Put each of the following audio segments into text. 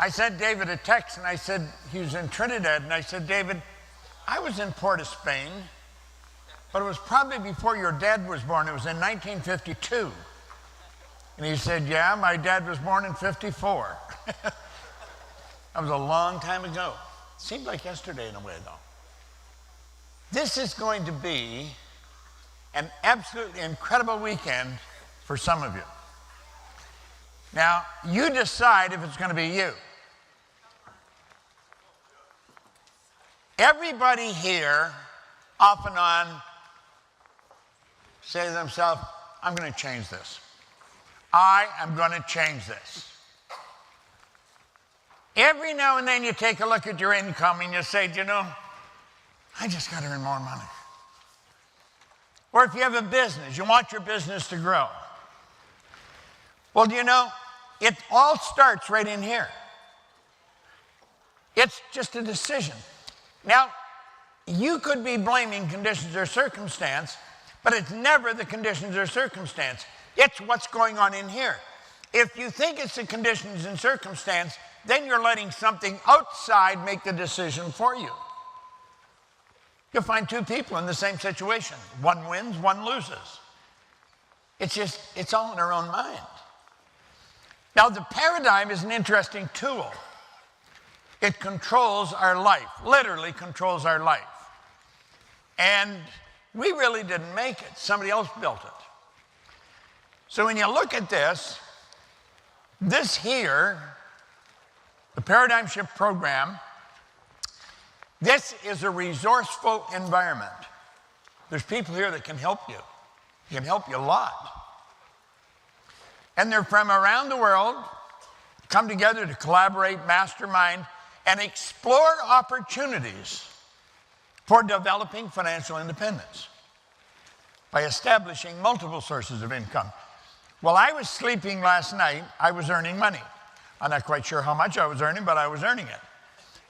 I sent David a text, and I said, he was in Trinidad, and I said, David, I was in Port of Spain, but it was probably before your dad was born. It was in 1952. And he said, yeah, my dad was born in 54. That was a long time ago. Seemed like yesterday in a way, though. This is going to be an absolutely incredible weekend for some of you. Now, you decide if it's going to be you. Everybody here, off and on, say to themselves, I'm going to change this. I am going to change this. Every now and then you take a look at your income and you say, you know, I just got to earn more money. Or if you have a business, you want your business to grow. Well, do you know, it all starts right in here. It's just a decision. Now, you could be blaming conditions or circumstance, but it's never the conditions or circumstance. It's what's going on in here. If you think it's the conditions and circumstance, then you're letting something outside make the decision for you. You'll find two people in the same situation. One wins, one loses. It's all in our own mind. Now, the paradigm is an interesting tool. It controls our life, literally controls our life. And we really didn't make it. Somebody else built it. So when you look at this here, the Paradigm Shift program, this is a resourceful environment. There's people here that can help you. They can help you a lot. And they're from around the world, come together to collaborate, mastermind, and explore opportunities for developing financial independence by establishing multiple sources of income. While I was sleeping last night, I was earning money. I'm not quite sure how much I was earning, but I was earning it.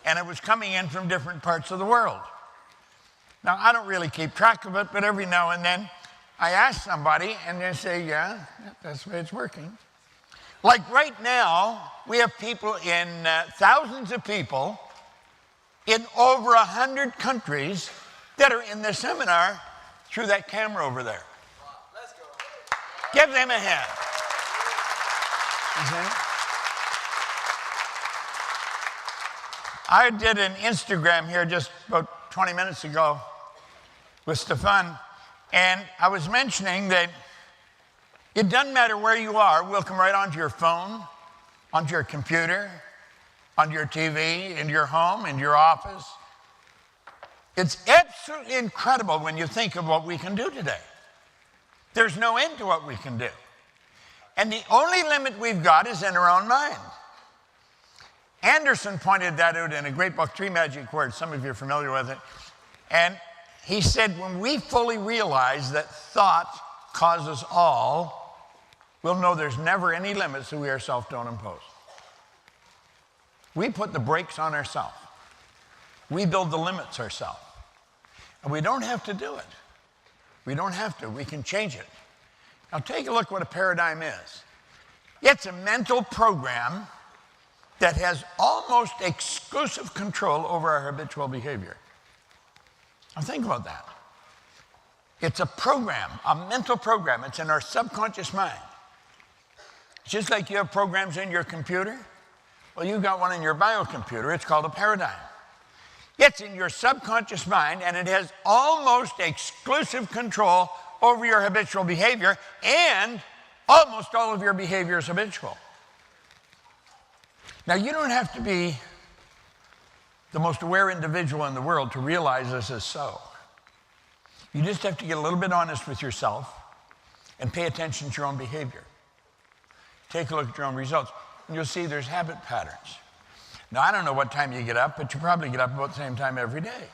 And it was coming in from different parts of the world. Now, I don't really keep track of it, but every now and then I ask somebody, and they say, yeah, that's the way it's working. Like right now, we have people in, thousands of people in over 100 countries that are in this seminar through that camera over there. Let's go. Give them a hand. I did an Instagram here just about 20 minutes ago with Stefan, and I was mentioning that it doesn't matter where you are. We'll come right onto your phone, onto your computer, onto your TV, in your home, in your office. It's absolutely incredible when you think of what we can do today. There's no end to what we can do. And the only limit we've got is in our own mind. Anderson pointed that out in a great book, Three Magic Words. Some of you are familiar with it. And he said, when we fully realize that thought causes all, we'll know there's never any limits that we ourselves don't impose. We put the brakes on ourselves. We build the limits ourselves. And we don't have to do it. We don't have to. We can change it. Now take a look what a paradigm is. It's a mental program that has almost exclusive control over our habitual behavior. Now think about that. It's a program, a mental program. It's in our subconscious mind. Just like you have programs in your computer, well, you've got one in your biocomputer. It's called a paradigm. It's in your subconscious mind, and it has almost exclusive control over your habitual behavior, and almost all of your behavior is habitual. Now, you don't have to be the most aware individual in the world to realize this is so. You just have to get a little bit honest with yourself and pay attention to your own behavior. Take a look at your own results, and you'll see there's habit patterns. Now, I don't know what time you get up, but you probably get up about the same time every day.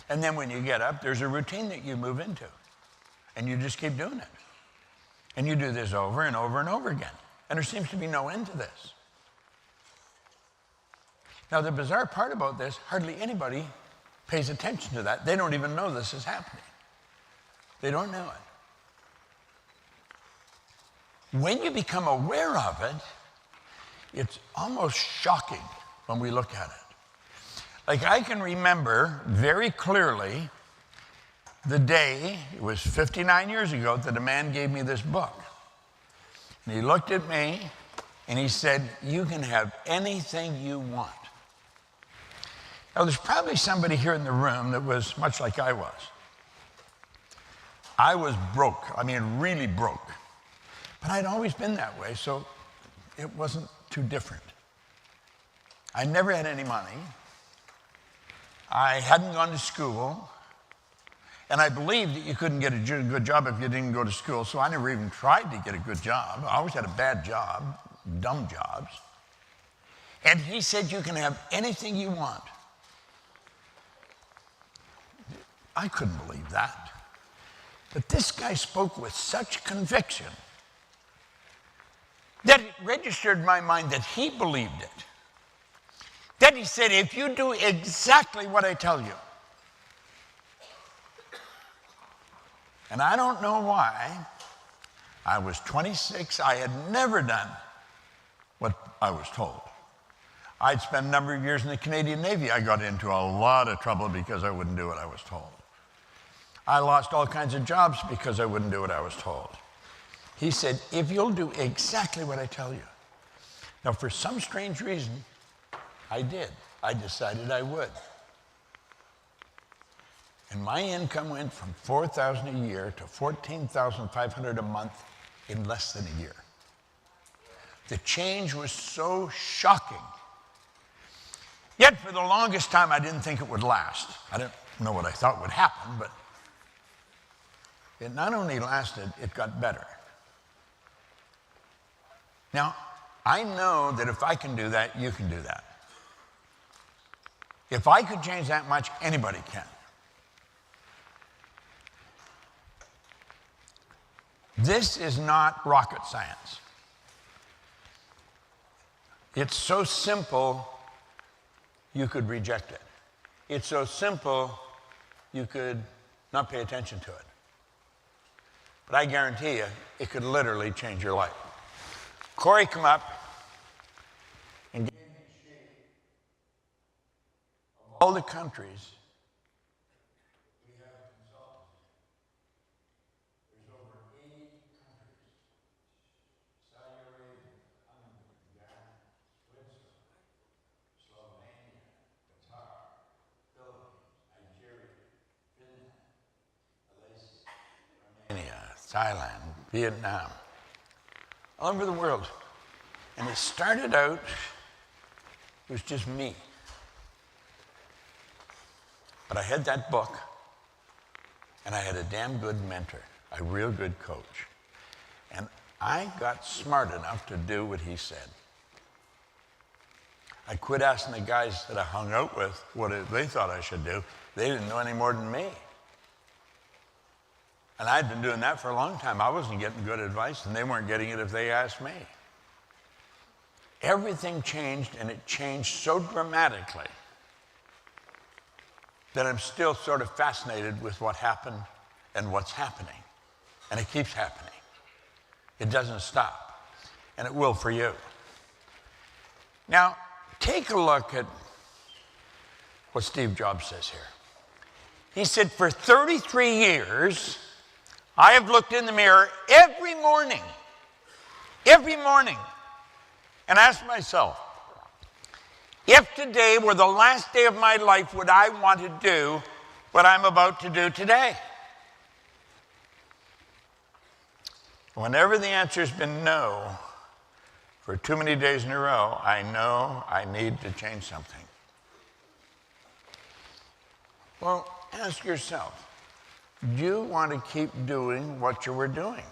And then when you get up, there's a routine that you move into, and you just keep doing it. And you do this over and over and over again, and there seems to be no end to this. Now, the bizarre part about this, hardly anybody pays attention to that. They don't even know this is happening. They don't know it. When you become aware of it, It's almost shocking when we look at it. Like I can remember very clearly the day, it was 59 years ago, that a man gave me this book. And he looked at me and he said, "You can have anything you want." Now, there's probably somebody here in the room that was much like I was. I was broke, I mean, really broke. But I'd always been that way, so it wasn't too different. I never had any money. I hadn't gone to school. And I believed that you couldn't get a good job if you didn't go to school, so I never even tried to get a good job. I always had a bad job, dumb jobs. And he said, "You can have anything you want." I couldn't believe that. But this guy spoke with such conviction that it registered in my mind that he believed it. That he said, "If you do exactly what I tell you." And I don't know why. I was 26. I had never done what I was told. I'd spent a number of years in the Canadian Navy. I got into a lot of trouble because I wouldn't do what I was told. I lost all kinds of jobs because I wouldn't do what I was told. He said, "If you'll do exactly what I tell you." Now, for some strange reason, I did. I decided I would. And my income went from $4,000 a year to $14,500 a month in less than a year. The change was so shocking. Yet for the longest time, I didn't think it would last. I didn't know what I thought would happen, but it not only lasted, it got better. Now, I know that if I can do that, you can do that. If I could change that much, anybody can. This is not rocket science. It's so simple, you could reject it. It's so simple, you could not pay attention to it. But I guarantee you, it could literally change your life. Corey, come up and give me a shape of all the countries we have consulted. There's over 80 countries. Saudi Arabia, Hungary, Ghana, Switzerland, Slovenia, Qatar, Philippines, Nigeria, Finland, Malaysia, Romania, Thailand, Vietnam, all over the world. And it started out, it was just me. But I had that book, and I had a damn good mentor, a real good coach. And I got smart enough to do what he said. I quit asking the guys that I hung out with what they thought I should do. They didn't know any more than me. And I'd been doing that for a long time. I wasn't getting good advice, and they weren't getting it if they asked me. Everything changed, and it changed so dramatically that I'm still sort of fascinated with what happened and what's happening. And it keeps happening. It doesn't stop. And it will for you. Now, take a look at what Steve Jobs says here. He said, "For 33 years, I have looked in the mirror every morning, and asked myself, if today were the last day of my life, would I want to do what I'm about to do today?" Whenever the answer's been no, for too many days in a row, I know I need to change something. Well, ask yourself, do you want to keep doing what you were doing?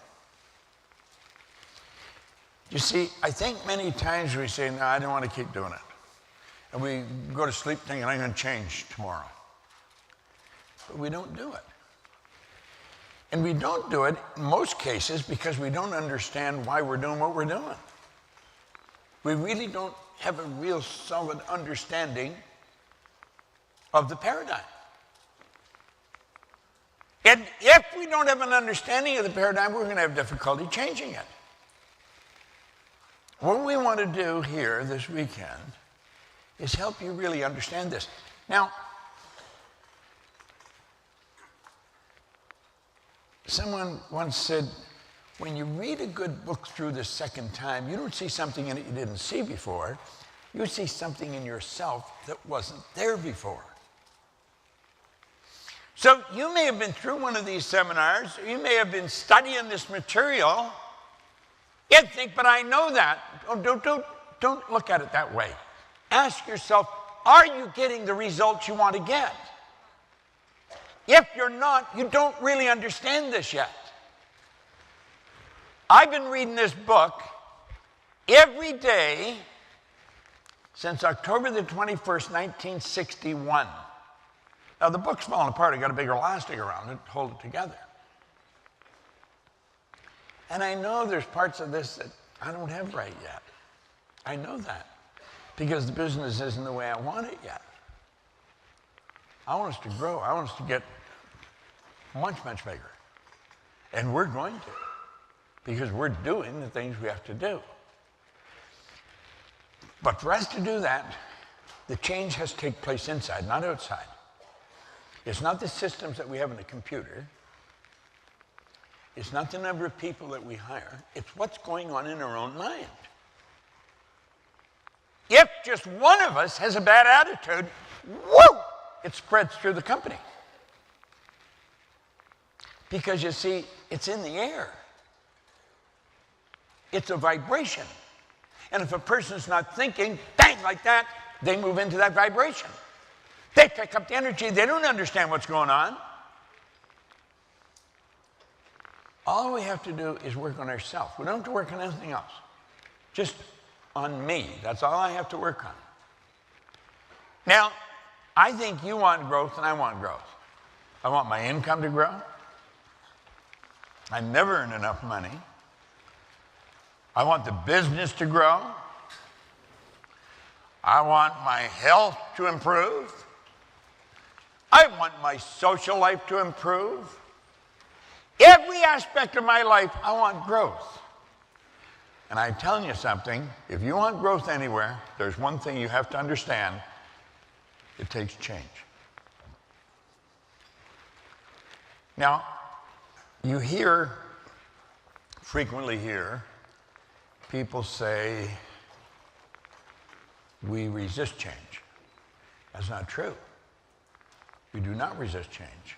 You see, I think many times we say, "No, I don't want to keep doing it." And we go to sleep thinking, "I'm going to change tomorrow." But we don't do it. And we don't do it in most cases because we don't understand why we're doing what we're doing. We really don't have a real solid understanding of the paradigm. And if we don't have an understanding of the paradigm, we're going to have difficulty changing it. What we want to do here this weekend is help you really understand this. Now, someone once said, when you read a good book through the second time, you don't see something in it you didn't see before. You see something in yourself that wasn't there before. So you may have been through one of these seminars, or you may have been studying this material. You think, but I know that. Don't look at it that way. Ask yourself, are you getting the results you want to get? If you're not, you don't really understand this yet. I've been reading this book every day since October the 21st, 1961. Now, the book's falling apart. I got a big elastic around it to hold it together. And I know there's parts of this that I don't have right yet. I know that because the business isn't the way I want it yet. I want us to grow. I want us to get much, much bigger. And we're going to, because we're doing the things we have to do. But for us to do that, the change has to take place inside, not outside. It's not the systems that we have in the computer. It's not the number of people that we hire. It's what's going on in our own mind. If just one of us has a bad attitude, whoo, it spreads through the company. Because you see, it's in the air. It's a vibration. And if a person's not thinking, bang, like that, they move into that vibration. They pick up the energy. They don't understand what's going on. All we have to do is work on ourselves. We don't have to work on anything else. Just on me. That's all I have to work on. Now, I think you want growth and I want growth. I want my income to grow. I never earn enough money. I want the business to grow. I want my health to improve. I want my social life to improve. Every aspect of my life, I want growth. And I'm telling you something, if you want growth anywhere, there's one thing you have to understand. It takes change. Now, you frequently hear people say, we resist change. That's not true. We do not resist change.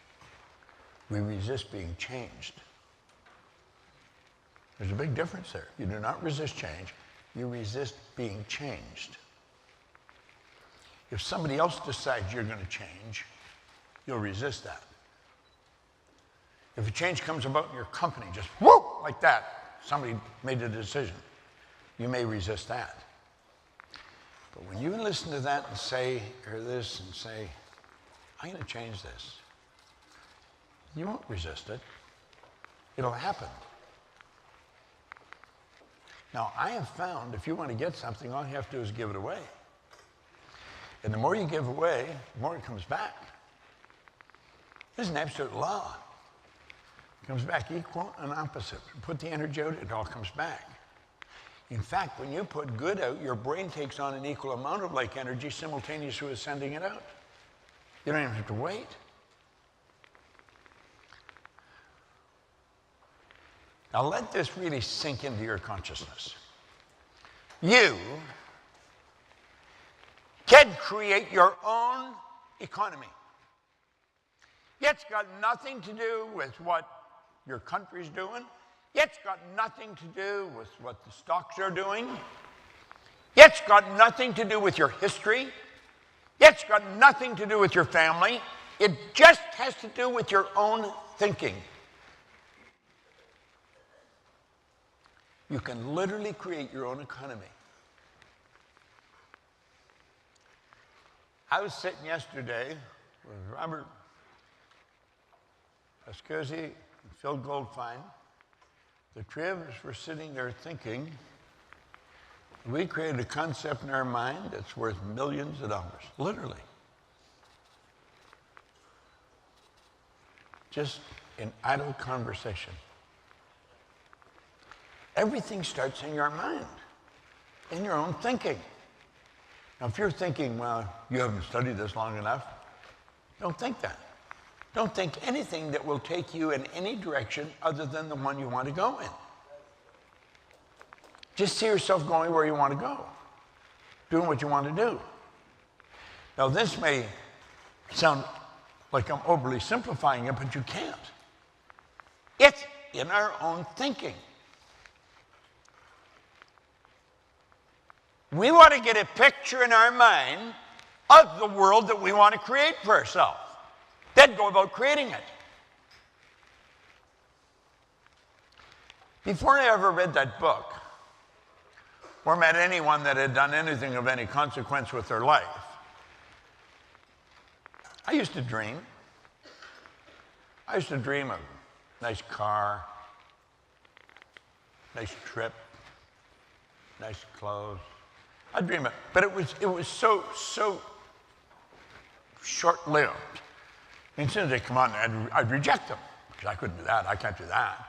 We resist being changed. There's a big difference there. You do not resist change. You resist being changed. If somebody else decides you're going to change, you'll resist that. If a change comes about in your company, just whoop, like that, somebody made a decision, you may resist that. But when you listen to that and say, or this, and say, I'm going to change this, you won't resist it. It'll happen. Now, I have found if you want to get something, all you have to do is give it away. And the more you give away, the more it comes back. This is an absolute law. It comes back equal and opposite. You put the energy out, it all comes back. In fact, when you put good out, your brain takes on an equal amount of like energy simultaneously with sending it out. You don't even have to wait. Now let this really sink into your consciousness. You can create your own economy. It's got nothing to do with what your country's doing. It's got nothing to do with what the stocks are doing. It's got nothing to do with your history. It's got nothing to do with your family. It just has to do with your own thinking. You can literally create your own economy. I was sitting yesterday with Robert Pascuzzi and Phil Goldfine. The three of us were sitting there thinking, we created a concept in our mind that's worth millions of dollars, literally. Just in idle conversation. Everything starts in your mind. in your own thinking. Now, if you're thinking, well, you haven't studied this long enough, don't think that. Don't think anything that will take you in any direction other than the one you want to go in. Just see yourself going where you want to go, doing what you want to do. Now, this may sound like I'm overly simplifying it, but you can't. It's in our own thinking. We want to get a picture in our mind of the world that we want to create for ourselves. Then go about creating it. Before I ever read that book, or met anyone that had done anything of any consequence with their life, I used to dream. I used to dream of a nice car, nice trip, nice clothes. I'd dream it, but it was so short-lived. And as soon as they come on, I'd reject them because I couldn't do that. I can't do that.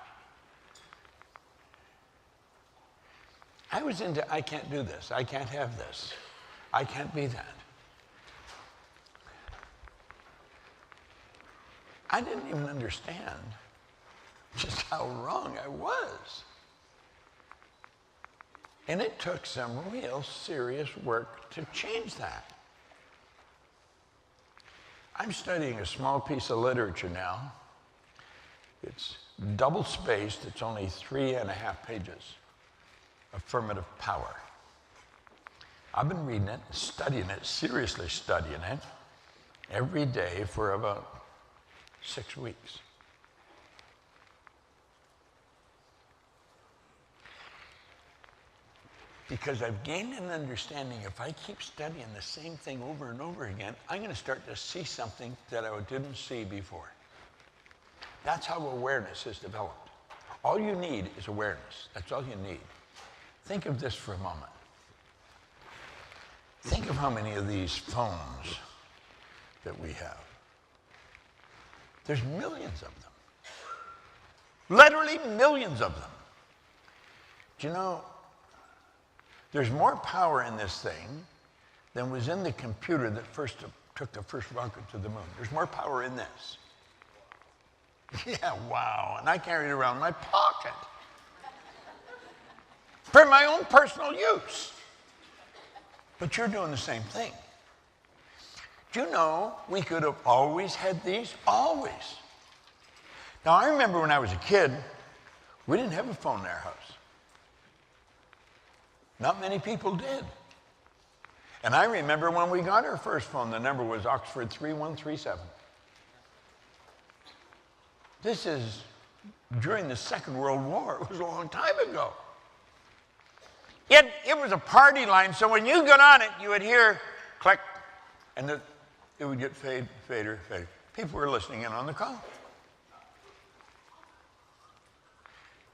I was into, I can't do this. I can't have this. I can't be that. I didn't even understand just how wrong I was. And it took some real serious work to change that. I'm studying a small piece of literature now. It's double-spaced. It's only 3.5 pages. Affirmative power. I've been reading it, studying it, seriously studying it, every day for about 6 weeks. Because I've gained an understanding, if I keep studying the same thing over and over again, I'm going to start to see something that I didn't see before. That's how awareness is developed. All you need is awareness. That's all you need. Think of this for a moment. Think of how many of these phones that we have. There's millions of them. Literally millions of them. Do you know, there's more power in this thing than was in the computer that first took the first rocket to the moon. There's more power in this. Yeah, wow. And I carry it around in my pocket for my own personal use. But you're doing the same thing. Do you know we could have always had these? Always. Now, I remember when I was a kid, we didn't have a phone in our house. Not many people did. And I remember when we got our first phone, the number was Oxford 3137. This is during the Second World War. It was a long time ago. It was a party line, so when you got on it, you would hear click, and it would get fader. People were listening in on the call.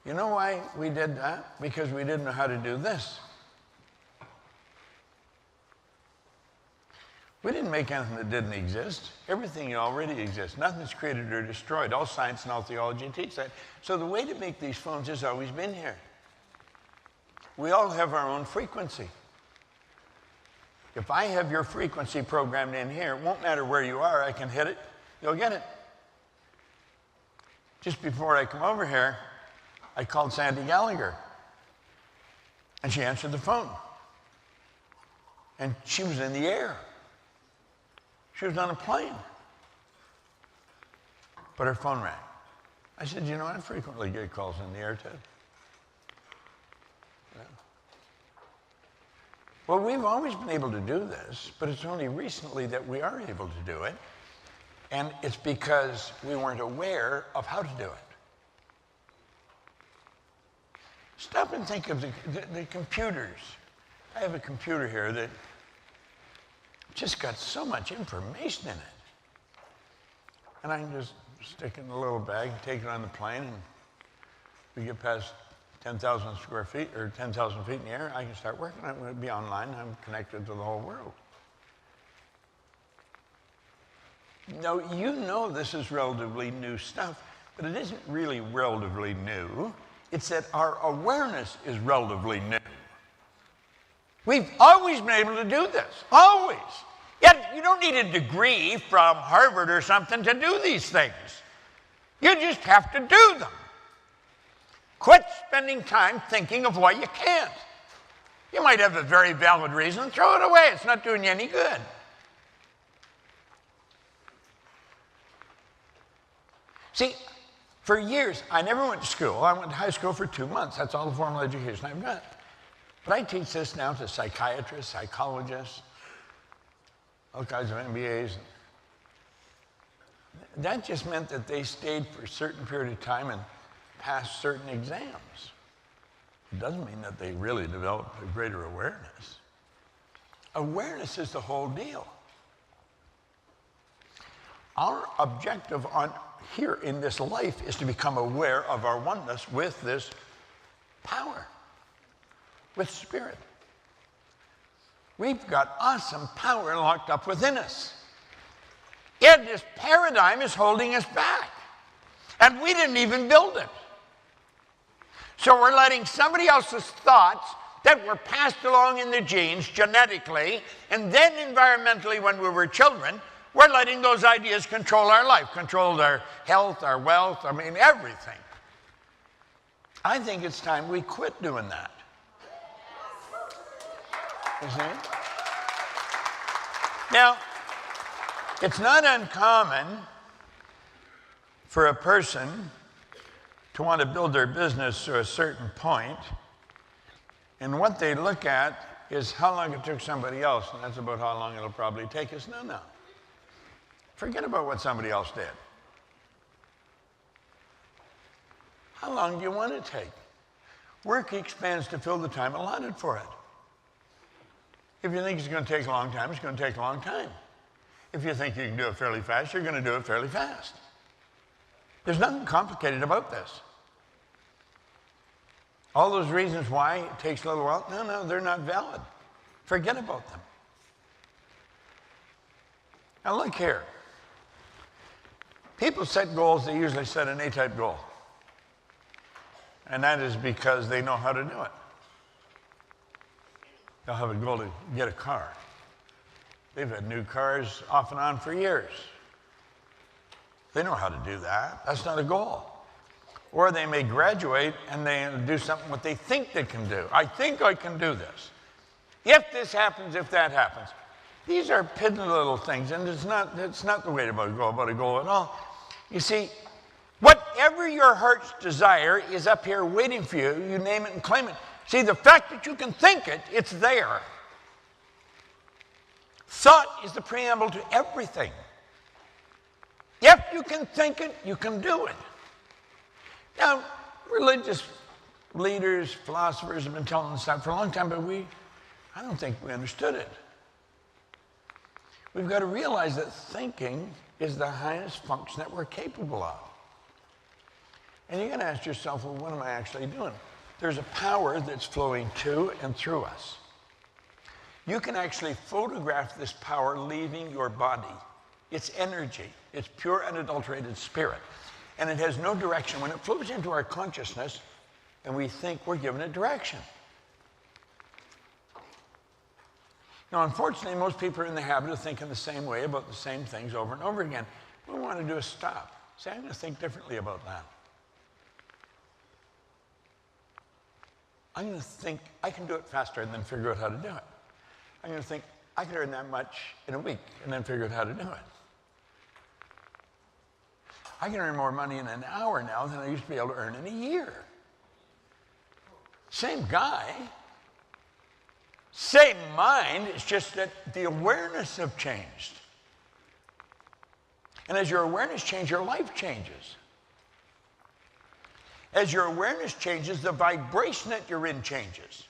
You know why we did that? Because we didn't know how to do this. We didn't make anything that didn't exist. Everything already exists. Nothing's created or destroyed. All science and all theology teach that. So the way to make these phones has always been here. We all have our own frequency. If I have your frequency programmed in here, it won't matter where you are. I can hit it. You'll get it. Just before I come over here, I called Sandy Gallagher. And she answered the phone. And she was in the air. She was on a plane. But her phone rang. I said, you know, I frequently get calls in the air, Ted. Yeah. Well, we've always been able to do this, but it's only recently that we are able to do it. And it's because we weren't aware of how to do it. Stop and think of the computers. I have a computer here that just got so much information in it. And I can just stick it in a little bag, take it on the plane, and we get past 10,000 square feet or 10,000 feet in the air, I can start working. I'm going to be online. I'm connected to the whole world. Now, you know this is relatively new stuff, but it isn't really relatively new. It's that our awareness is relatively new. We've always been able to do this, always. Yet you don't need a degree from Harvard or something to do these things. You just have to do them. Quit spending time thinking of why you can't. You might have a very valid reason, throw it away. It's not doing you any good. See, for years, I never went to school. I went to high school for 2 months. That's all the formal education I've got. But I teach this now to psychiatrists, psychologists, all kinds of MBAs. That just meant that they stayed for a certain period of time and passed certain exams. It doesn't mean that they really developed a greater awareness. Awareness is the whole deal. Our objective here in this life is to become aware of our oneness with this power, with spirit. We've got awesome power locked up within us. Yet this paradigm is holding us back. And we didn't even build it. So we're letting somebody else's thoughts that were passed along in the genes genetically and then environmentally when we were children, we're letting those ideas control our life, control our health, our wealth, I mean, everything. I think it's time we quit doing that. You see? Now, it's not uncommon for a person to want to build their business to a certain point, and what they look at is how long it took somebody else, and that's about how long it'll probably take us. No. Forget about what somebody else did. How long do you want it to take? Work expands to fill the time allotted for it. If you think it's going to take a long time, it's going to take a long time. If you think you can do it fairly fast, you're going to do it fairly fast. There's nothing complicated about this. All those reasons why it takes a little while, no, they're not valid. Forget about them. Now look here. People set goals, they usually set an A-type goal. And that is because they know how to do it. They'll have a goal to get a car. They've had new cars off and on for years. They know how to do that. That's not a goal. Or they may graduate and they do something what they think they can do. I think I can do this. If this happens, if that happens. These are piddly little things, and it's not the way to go about a goal at all. You see, whatever your heart's desire is up here waiting for you. You name it and claim it. See, the fact that you can think it, it's there. Thought is the preamble to everything. If you can think it, you can do it. Now, religious leaders, philosophers have been telling us that for a long time, but I don't think we understood it. We've got to realize that thinking is the highest function that we're capable of. And you're going to ask yourself, well, what am I actually doing? There's a power that's flowing to and through us. You can actually photograph this power leaving your body. It's energy. It's pure unadulterated spirit. And it has no direction. When it flows into our consciousness and we think, we're given it direction. Now, unfortunately, most people are in the habit of thinking the same way about the same things over and over again. What we want to do is stop. Say, I'm going to think differently about that. I'm going to think I can do it faster and then figure out how to do it. I'm going to think I can earn that much in a week and then figure out how to do it. I can earn more money in an hour now than I used to be able to earn in a year. Same guy, same mind, it's just that the awareness have changed. And as your awareness changes, your life changes. As your awareness changes, the vibration that you're in changes.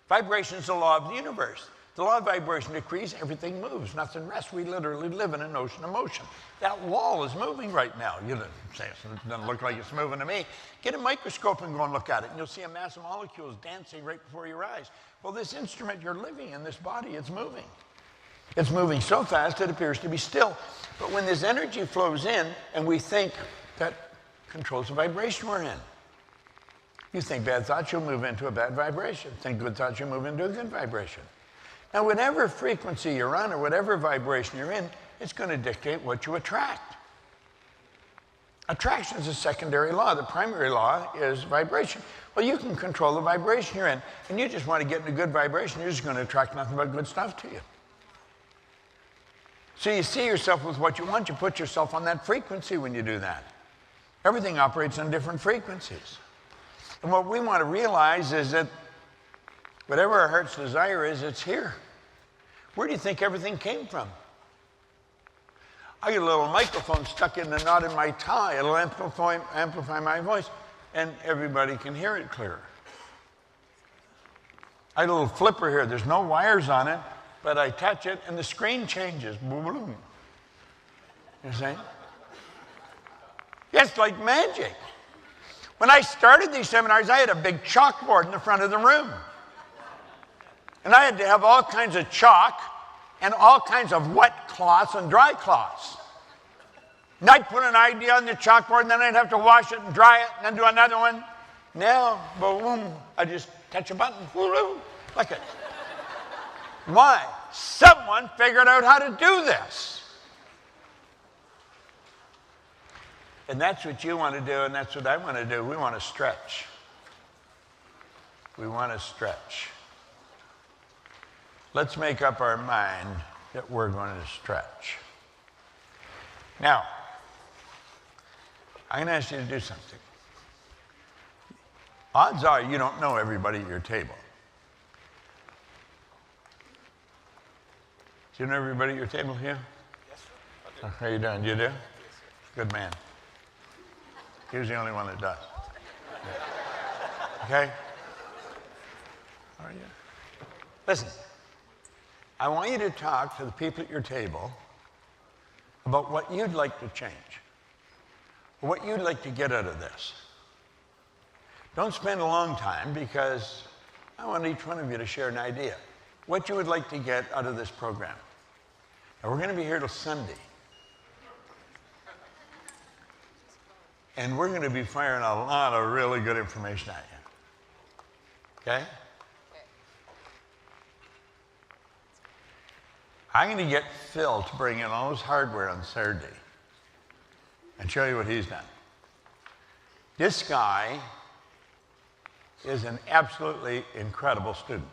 Vibration is the law of the universe. The law of vibration decrees, everything moves, nothing rests. We literally live in an ocean of motion. That wall is moving right now. You say it doesn't look like it's moving to me. Get a microscope and go and look at it, and you'll see a mass of molecules dancing right before your eyes. Well, this instrument you're living in, this body, it's moving. It's moving so fast it appears to be still. But when this energy flows in, and we think that controls the vibration we're in. You think bad thoughts, you'll move into a bad vibration. Think good thoughts, you'll move into a good vibration. Now, whatever frequency you're on or whatever vibration you're in, it's going to dictate what you attract. Attraction is a secondary law. The primary law is vibration. Well, you can control the vibration you're in, and you just want to get in a good vibration, you're just going to attract nothing but good stuff to you. So you see yourself with what you want, you put yourself on that frequency when you do that. Everything operates on different frequencies. And what we want to realize is that whatever our heart's desire is, it's here. Where do you think everything came from? I get a little microphone stuck in the knot in my tie. It'll amplify my voice, and everybody can hear it clearer. I have a little flipper here. There's no wires on it, but I touch it, and the screen changes. Boom, boom. You see? It's like magic. When I started these seminars, I had a big chalkboard in the front of the room. And I had to have all kinds of chalk and all kinds of wet cloths and dry cloths. And I'd put an idea on the chalkboard, and then I'd have to wash it and dry it, and then do another one. Now, boom, I just touch a button, like it. Why? Someone figured out how to do this. And that's what you want to do, and that's what I want to do. We want to stretch. We want to stretch. Let's make up our mind that we're going to stretch. Now, I'm going to ask you to do something. Odds are you don't know everybody at your table. Do you know everybody at your table here? Yes, sir. How are you doing? You do? Yes, good man. He's the only one that does. Okay? How are you? Listen. I want you to talk to the people at your table about what you'd like to change, what you'd like to get out of this. Don't spend a long time, because I want each one of you to share an idea, what you would like to get out of this program. Now, we're going to be here till Sunday. And we're going to be firing a lot of really good information at you. Okay? I'm going to get Phil to bring in all his hardware on Saturday and show you what he's done. This guy is an absolutely incredible student.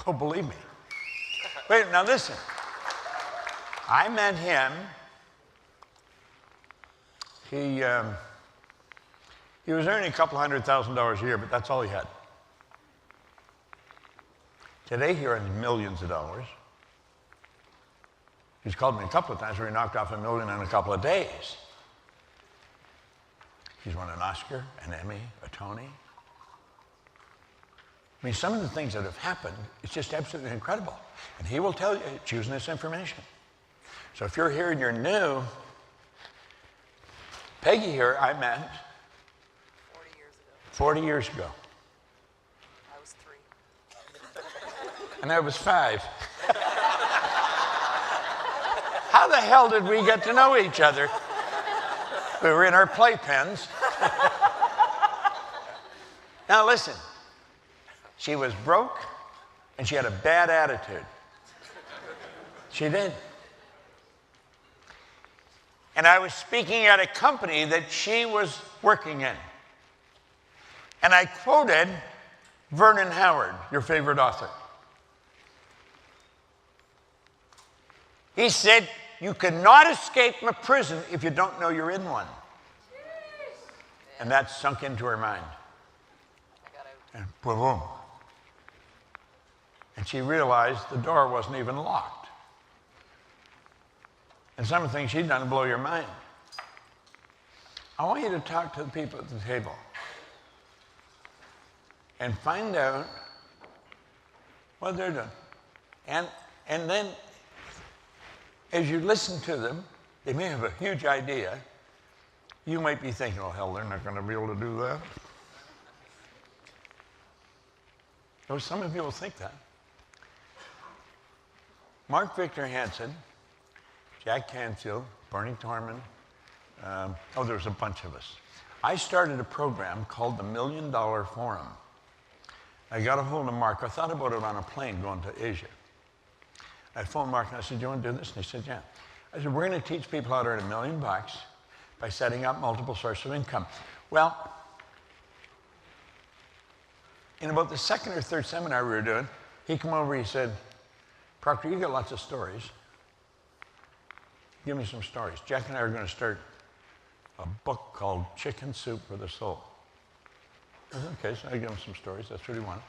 Oh, believe me. Wait, now listen. I met him. He was earning a couple $100,000 a year, but that's all he had. Today he earns millions of dollars. He's called me a couple of times where he knocked off $1 million in a couple of days. He's won an Oscar, an Emmy, a Tony. I mean, some of the things that have happened, it's just absolutely incredible. And he will tell you, choosing this information. So if you're here and you're new, Peggy here, I met 40 years ago. 40 years ago. I was 3. And I was 5. How the hell did we get to know each other? We were in our playpens. Now listen, she was broke and she had a bad attitude. She did. And I was speaking at a company that she was working in. And I quoted Vernon Howard, your favorite author. He said, "You cannot escape from a prison if you don't know you're in one." And that sunk into her mind. I got out. And boom. And she realized the door wasn't even locked. And some of the things she'd done blow your mind. I want you to talk to the people at the table and find out what they're doing. And then, as you listen to them, they may have a huge idea. You might be thinking, oh, hell, they're not going to be able to do that. Though some of you will think that. Mark Victor Hansen, Jack Canfield, Bernie Torman, there's a bunch of us. I started a program called the $1 Million Forum. I got a hold of Mark. I thought about it on a plane going to Asia. I phoned Mark and I said, do you want to do this? And he said, yeah. I said, we're going to teach people how to earn $1 million by setting up multiple sources of income. Well, in about the second or third seminar we were doing, he came over, he said, Proctor, you got lots of stories. Give me some stories. Jack and I are going to start a book called Chicken Soup for the Soul. I said, okay, so I give him some stories. That's what he wanted.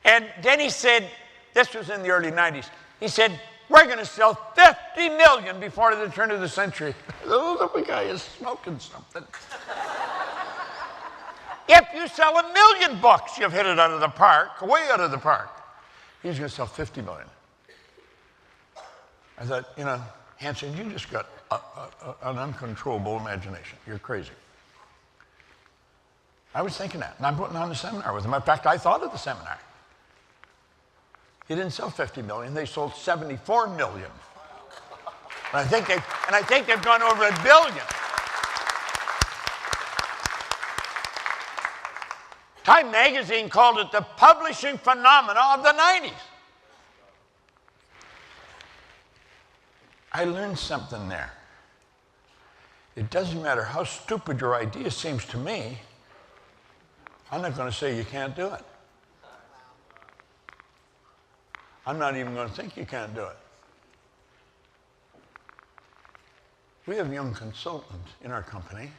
And then he said, this was in the early 90s, he said, we're going to sell 50 million before the turn of the century. Oh, the guy is smoking something. If you sell 1 million books, you've hit it out of the park, way out of the park. He's going to sell 50 million. I thought, you know, Hanson, you just got an uncontrollable imagination. You're crazy. I was thinking that, and I'm putting on the seminar with him. In fact, I thought of the seminar. He didn't sell 50 million, they sold 74 million. And I think they've gone over 1 billion. Time magazine called it the publishing phenomena of the 90s. I learned something there. It doesn't matter how stupid your idea seems to me, I'm not going to say you can't do it. I'm not even going to think you can't do it. We have a young consultant in our company.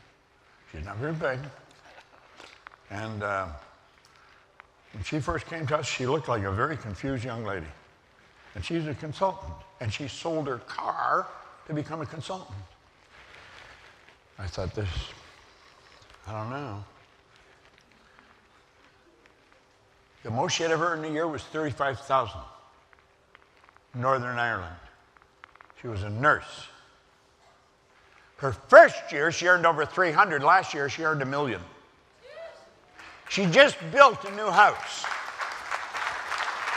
She's not very big. And when she first came to us, she looked like a very confused young lady. And she's a consultant. And she sold her car to become a consultant. I thought I don't know. The most she had ever earned a year was $35,000. Northern Ireland. She was a nurse. Her first year, she earned over 300. Last year, she earned $1 million. She just built a new house.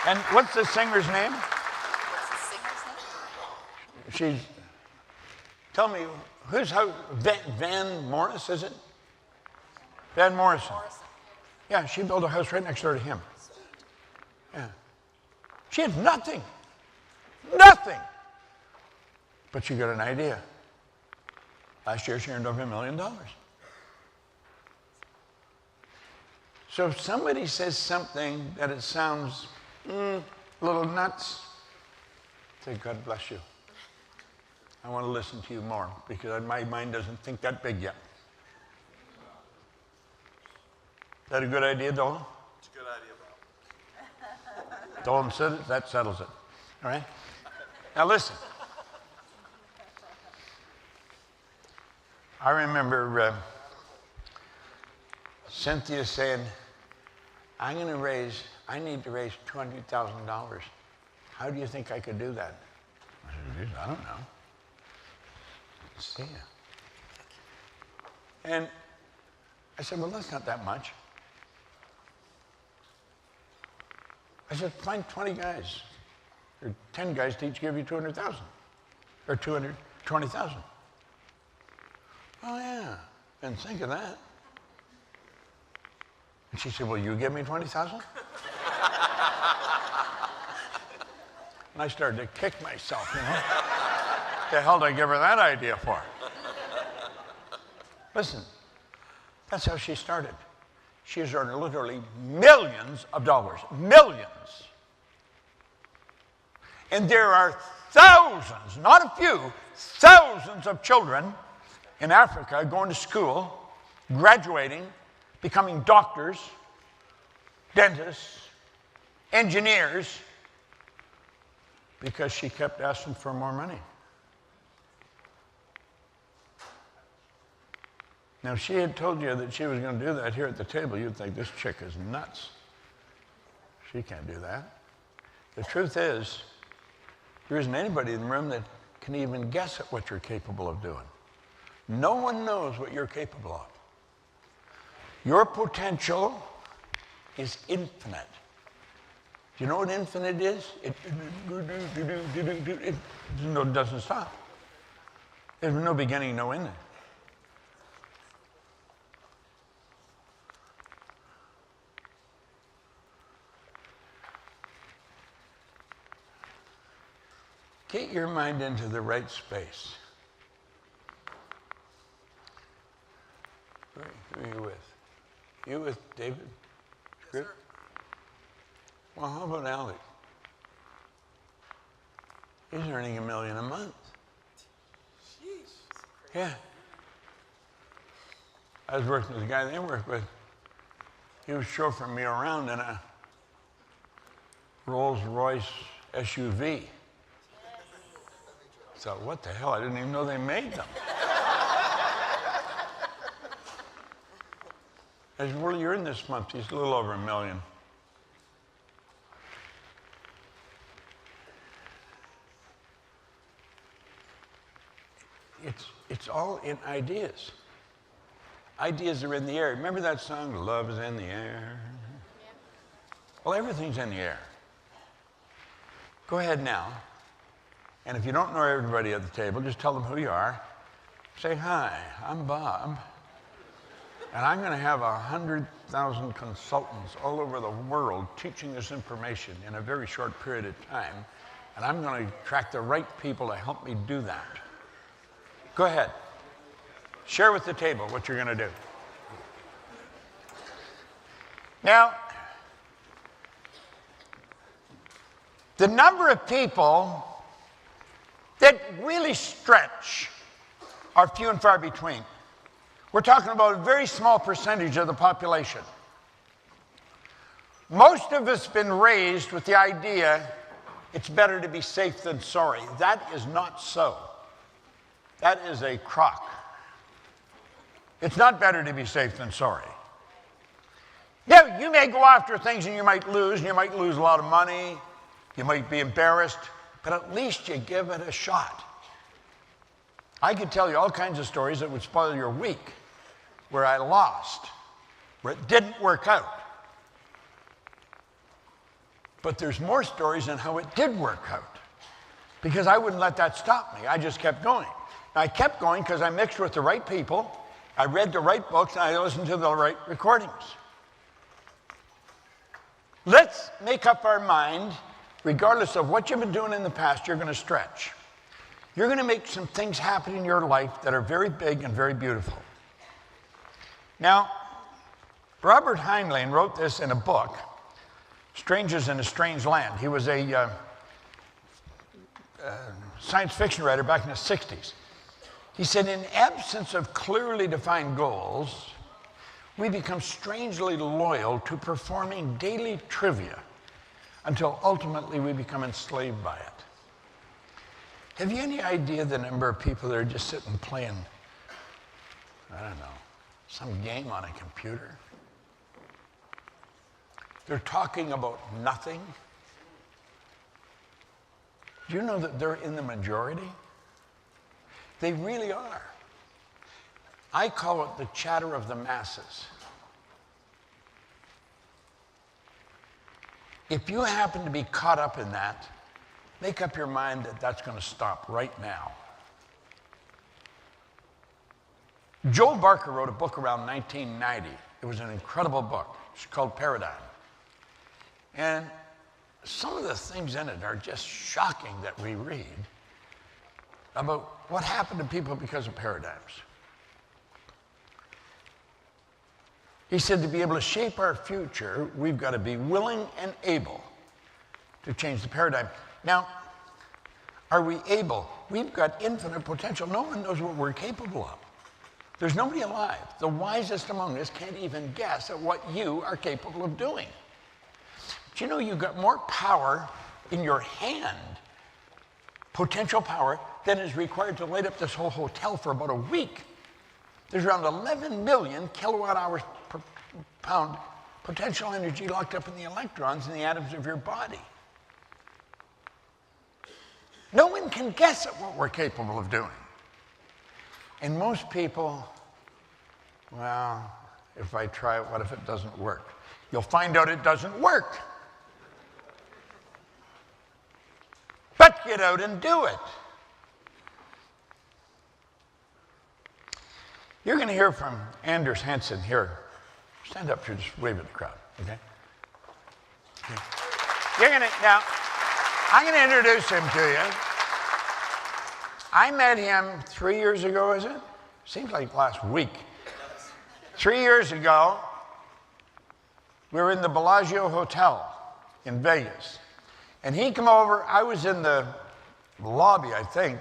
And what's the singer's name? What's the singer's name? Tell me, whose house? Van Morris, is it? Van Morrison. Yeah, she built a house right next door to him. Yeah. She had nothing. Nothing. But she got an idea. Last year, she earned over $1 million. So if somebody says something that it sounds a little nuts, say, God bless you. I want to listen to you more because my mind doesn't think that big yet. Is that a good idea, Dolan? It's a good idea, Bob. Dolan said it, that settles it. All right? Now listen. I remember Cynthia saying, I need to raise $200,000. How do you think I could do that? I said, I don't know. See ya. And I said, well, that's not that much. I said, find 20 guys, or 10 guys to each give you 200,000, or 220,000. Oh yeah, didn't think of that. And she said, well, you give me 20,000? And I started to kick myself, you know. The hell did I give her that idea for? Listen, that's how she started. She has earned literally millions of dollars. Millions. And there are thousands, not a few, thousands of children in Africa going to school, graduating, becoming doctors, dentists, engineers, because she kept asking for more money. Now, if she had told you that she was going to do that here at the table, you'd think this chick is nuts. She can't do that. The truth is, there isn't anybody in the room that can even guess at what you're capable of doing. No one knows what you're capable of. Your potential is infinite. Do you know what infinite is? It doesn't stop. There's no beginning, no ending. Get your mind into the right space. Who are you with? You with David? Yes, sir. Well, how about Alex? He's earning $1 million a month. Sheesh. Yeah. I was working with a guy they work with. He was chauffeuring me around in a Rolls-Royce SUV. So what the hell? I didn't even know they made them. I said, well, you're in this month. He's a little over $1 million. It's all in ideas. Ideas are in the air. Remember that song, Love is in the Air? Yeah. Well, everything's in the air. Go ahead now. And if you don't know everybody at the table, just tell them who you are. Say, hi, I'm Bob. And I'm going to have 100,000 consultants all over the world teaching this information in a very short period of time. And I'm going to attract the right people to help me do that. Go ahead. Share with the table what you're going to do. Now, the number of people that really stretch are few and far between. We're talking about a very small percentage of the population. Most of us have been raised with the idea it's better to be safe than sorry. That is not so. That is a crock. It's not better to be safe than sorry. Yeah, you may go after things and you might lose a lot of money, you might be embarrassed, but at least you give it a shot. I could tell you all kinds of stories that would spoil your week, where I lost, where it didn't work out. But there's more stories on how it did work out, because I wouldn't let that stop me. I just kept going. And I kept going because I mixed with the right people, I read the right books, and I listened to the right recordings. Let's make up our mind, regardless of what you've been doing in the past, you're going to stretch. You're going to make some things happen in your life that are very big and very beautiful. Now, Robert Heinlein wrote this in a book, Strangers in a Strange Land. He was a science fiction writer back in the 60s. He said, in absence of clearly defined goals, we become strangely loyal to performing daily trivia until ultimately we become enslaved by it. Have you any idea the number of people that are just sitting playing, I don't know, some game on a computer? They're talking about nothing. Do you know that they're in the majority? They really are. I call it the chatter of the masses. If you happen to be caught up in that, make up your mind that that's going to stop right now. Joel Barker wrote a book around 1990. It was an incredible book. It's called Paradigm. And some of the things in it are just shocking that we read about what happened to people because of paradigms. He said to be able to shape our future, we've got to be willing and able to change the paradigm. Now, are we able? We've got infinite potential. No one knows what we're capable of. There's nobody alive. The wisest among us can't even guess at what you are capable of doing. Do you know you've got more power in your hand, potential power, than is required to light up this whole hotel for about a week? There's around 11 million kilowatt hours per pound potential energy locked up in the electrons in the atoms of your body. No one can guess at what we're capable of doing. And most people, well, if I try it, what if it doesn't work? You'll find out it doesn't work. But get out and do it. You're going to hear from Anders Hansen here. Stand up here, just wave at the crowd, okay? You're going to, now, I'm going to introduce him to you. I met him 3 years ago, is it? Seems like last week. 3 years ago, we were in the Bellagio Hotel in Vegas. And he come over, I was in the lobby, I think,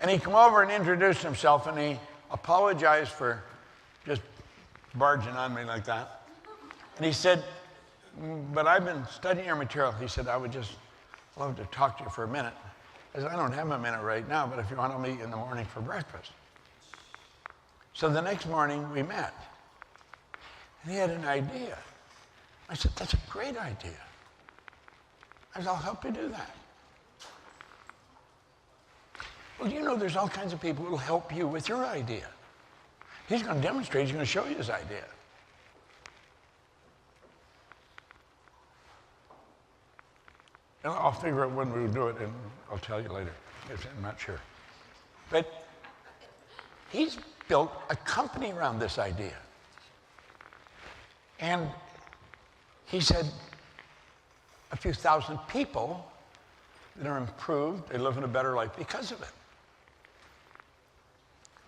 and he come over and introduced himself, and he apologized for just barging on me like that. And he said, but I've been studying your material. He said, I would just love to talk to you for a minute. I said, I don't have a minute right now, but if you want to meet in the morning for breakfast. So the next morning we met. And he had an idea. I said, that's a great idea. I said, I'll help you do that. Well, you know, there's all kinds of people who will help you with your idea. He's going to demonstrate, he's going to show you his idea. And I'll figure out when we'll do it, and I'll tell you later, if I'm not sure. But he's built a company around this idea. And he said a few thousand people that are improved, they live in a better life because of it.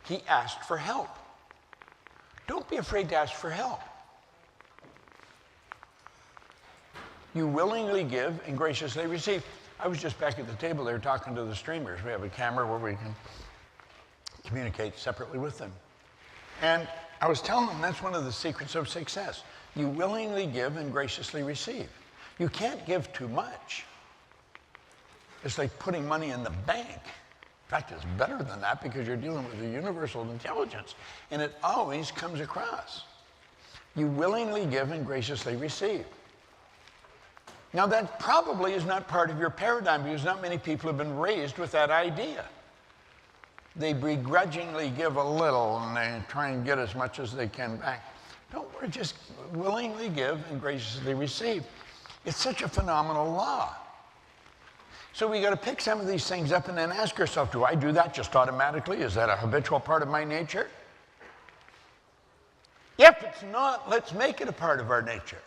He asked for help. Don't be afraid to ask for help. You willingly give and graciously receive. I was just back at the table there talking to the streamers. We have a camera where we can communicate separately with them. And I was telling them that's one of the secrets of success. You willingly give and graciously receive. You can't give too much. It's like putting money in the bank. In fact, it's better than that because you're dealing with a universal intelligence, and it always comes across. You willingly give and graciously receive. Now, that probably is not part of your paradigm because not many people have been raised with that idea. They begrudgingly give a little and they try and get as much as they can back. Don't worry, just willingly give and graciously receive. It's such a phenomenal law. So we got to pick some of these things up and then ask ourselves, do I do that just automatically? Is that a habitual part of my nature? If it's not, let's make it a part of our nature.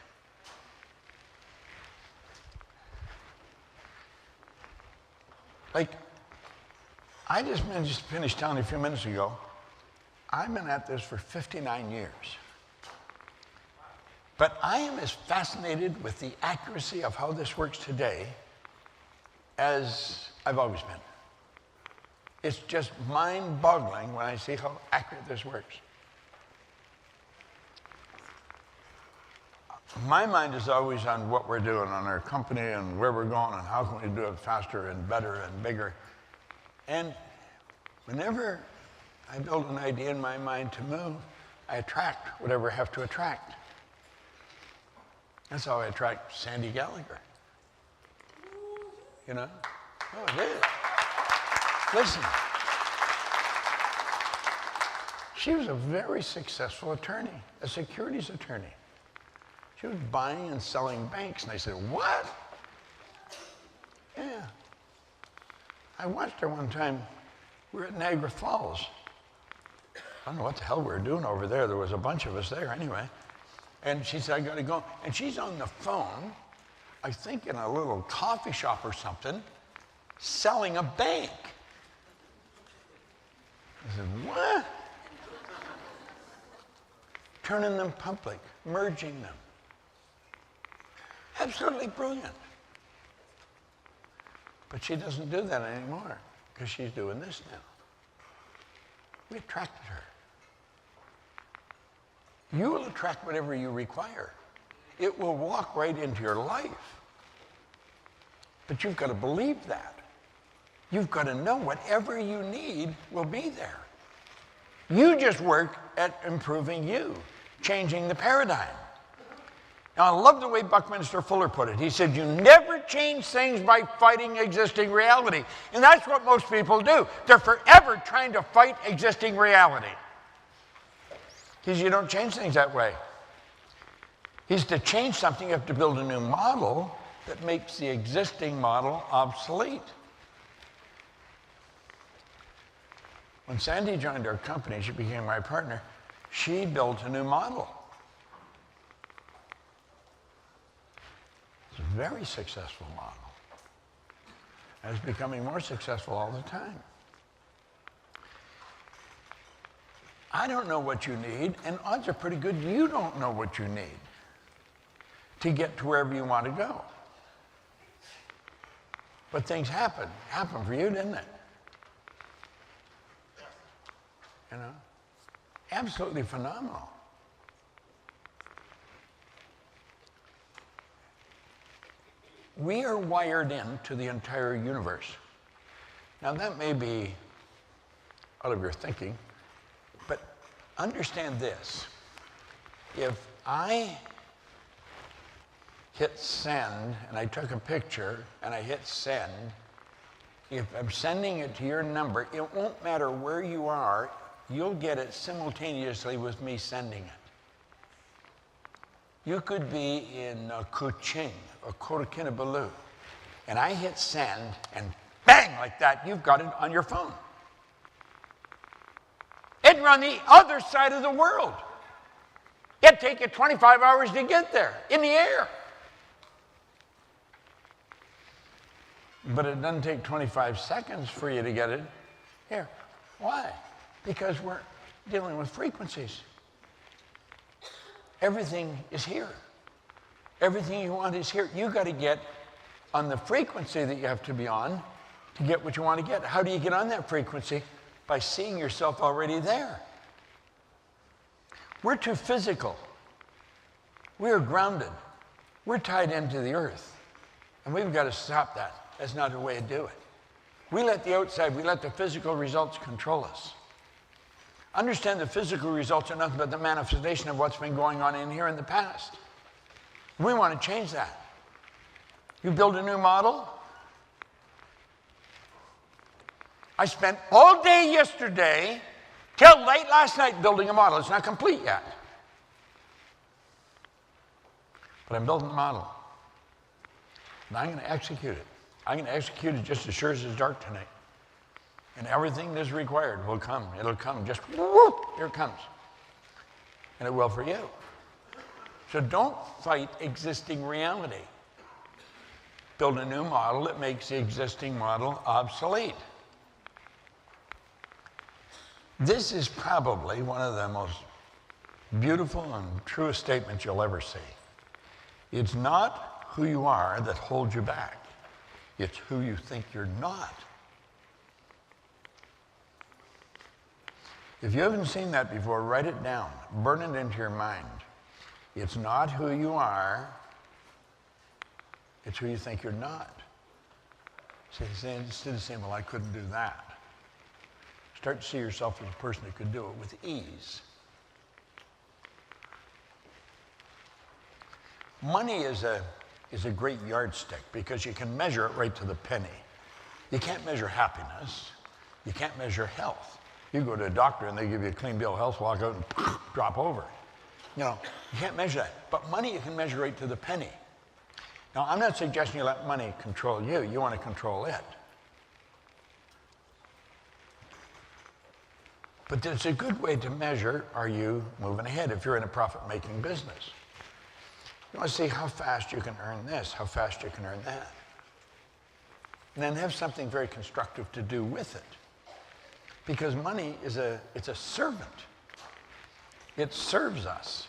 Like, I just finished telling you a few minutes ago, I've been at this for 59 years. But I am as fascinated with the accuracy of how this works today as I've always been. It's just mind-boggling when I see how accurate this works. My mind is always on what we're doing on our company and where we're going and how can we do it faster and better and bigger. And whenever I build an idea in my mind to move, I attract whatever I have to attract. That's how I attract Sandy Gallagher. You know? Oh, it is. Listen. She was a very successful attorney, a securities attorney. She was buying and selling banks. And I said, what? Yeah. I watched her one time. We were at Niagara Falls. I don't know what the hell we were doing over there. There was a bunch of us there anyway. And she said, I got to go. And she's on the phone, I think in a little coffee shop or something, selling a bank. I said, what? Turning them public, merging them. Absolutely brilliant. But she doesn't do that anymore because she's doing this now. We attracted her. You will attract whatever you require. It will walk right into your life. But you've got to believe that. You've got to know whatever you need will be there. You just work at improving you, changing the paradigm. Now, I love the way Buckminster Fuller put it. He said, you never change things by fighting existing reality. And that's what most people do. They're forever trying to fight existing reality. Because you don't change things that way. He's to change something, you have to build a new model that makes the existing model obsolete. When Sandy joined our company, she became my partner, she built a new model. It's a very successful model. And it's becoming more successful all the time. I don't know what you need, and odds are pretty good you don't know what you need to get to wherever you want to go. But things happen for you, didn't it? You know? Absolutely phenomenal. We are wired into the entire universe. Now that may be out of your thinking, but understand this. If I hit send and I took a picture and I hit send, if I'm sending it to your number, it won't matter where you are, you'll get it simultaneously with me sending it. You could be in Kuching or Kota Kinabalu, and I hit send, and bang, like that, you've got it on your phone. It'd run the other side of the world. It'd take you 25 hours to get there, in the air. But it doesn't take 25 seconds for you to get it here. Why? Because we're dealing with frequencies. Everything is here. Everything you want is here. You got to get on the frequency that you have to be on to get what you want to get. How do you get on that frequency? By seeing yourself already there. We're too physical. We're grounded. We're tied into the earth. And we've got to stop that. That's not the way to do it. We let the outside, we let the physical results control us. Understand the physical results are nothing but the manifestation of what's been going on in here in the past. We want to change that. You build a new model. I spent all day yesterday till late last night building a model. It's not complete yet. But I'm building a model. And I'm going to execute it. I'm going to execute it just as sure as it's dark tonight. And everything that's required will come. It'll come just whoop, here it comes. And it will for you. So don't fight existing reality. Build a new model that makes the existing model obsolete. This is probably one of the most beautiful and truest statements you'll ever see. It's not who you are that holds you back. It's who you think you're not. If you haven't seen that before, write it down. Burn it into your mind. It's not who you are. It's who you think you're not. So instead of saying, well, I couldn't do that. Start to see yourself as a person who could do it with ease. Money is a great yardstick because you can measure it right to the penny. You can't measure happiness. You can't measure health. You go to a doctor and they give you a clean bill of health, walk out and drop over. You know, you can't measure that. But money you can measure right to the penny. Now, I'm not suggesting you let money control you. You want to control it. But it's a good way to measure, are you moving ahead if you're in a profit-making business? You want to see how fast you can earn this, how fast you can earn that. And then have something very constructive to do with it. Because money is it's a servant. It serves us.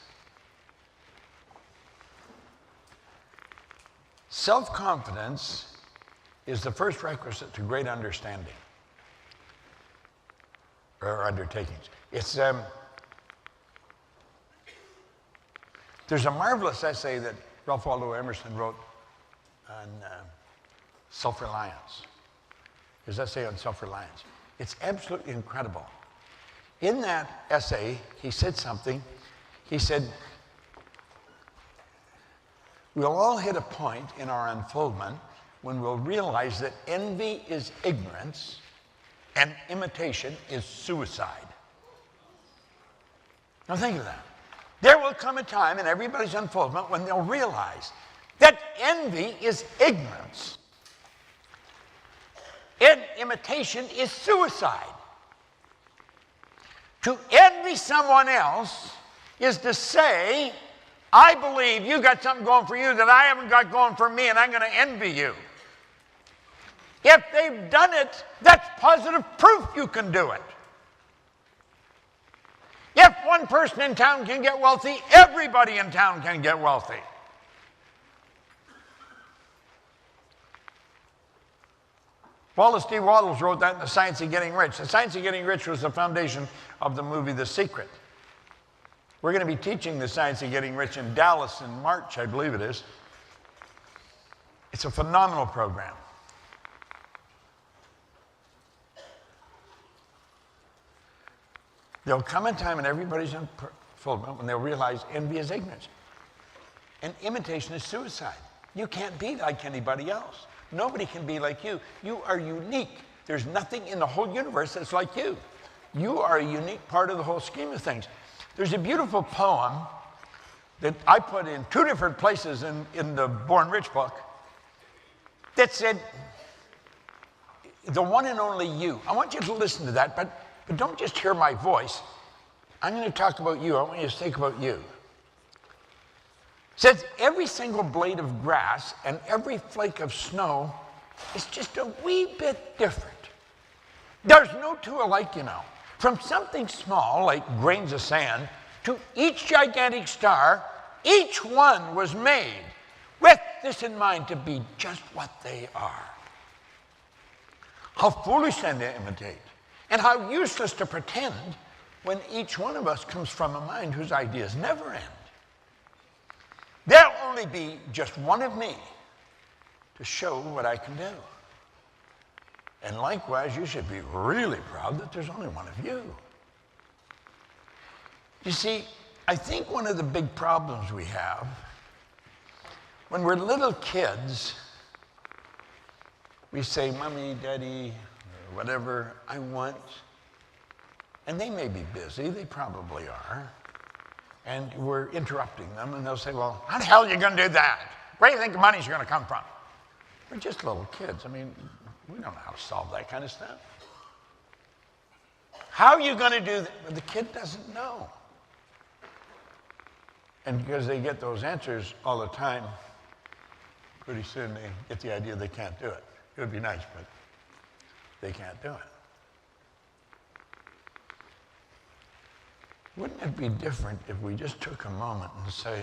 Self-confidence is the first requisite to great understanding or undertakings. It's there's a marvelous essay that Ralph Waldo Emerson wrote on self-reliance. His essay on self-reliance. It's absolutely incredible. In that essay, he said something. He said, we'll all hit a point in our unfoldment when we'll realize that envy is ignorance and imitation is suicide. Now think of that. There will come a time in everybody's unfoldment when they'll realize that envy is ignorance. And imitation is suicide. To envy someone else is to say, I believe you got something going for you that I haven't got going for me, and I'm going to envy you. If they've done it, that's positive proof you can do it. If one person in town can get wealthy, everybody in town can get wealthy. Wallace D. Wattles wrote that in The Science of Getting Rich. The Science of Getting Rich was the foundation of the movie The Secret. We're going to be teaching The Science of Getting Rich in Dallas in March, I believe it is. It's a phenomenal program. There'll come a time in everybody's unfoldment when they'll realize envy is ignorance. And imitation is suicide. You can't be like anybody else. Nobody can be like you. You are unique. There's nothing in the whole universe that's like you. You are a unique part of the whole scheme of things. There's a beautiful poem that I put in 2 different places in the Born Rich book that said, the one and only you. I want you to listen to that, but don't just hear my voice. I'm going to talk about you. I want you to think about you. It says, every single blade of grass and every flake of snow is just a wee bit different. There's no two alike, you know. From something small, like grains of sand, to each gigantic star, each one was made with this in mind, to be just what they are. How foolish then to imitate, and how useless to pretend when each one of us comes from a mind whose ideas never end. There'll only be just one of me to show what I can do. And likewise, you should be really proud that there's only one of you. You see, I think one of the big problems we have, when we're little kids, we say, Mommy, Daddy, or whatever, I want. And they may be busy, they probably are. And we're interrupting them, and they'll say, well, how the hell are you going to do that? Where do you think the money's going to come from? We're just little kids. I mean, we don't know how to solve that kind of stuff. How are you going to do that? Well, the kid doesn't know. And because they get those answers all the time, pretty soon they get the idea they can't do it. It would be nice, but they can't do it. Wouldn't it be different if we just took a moment and say,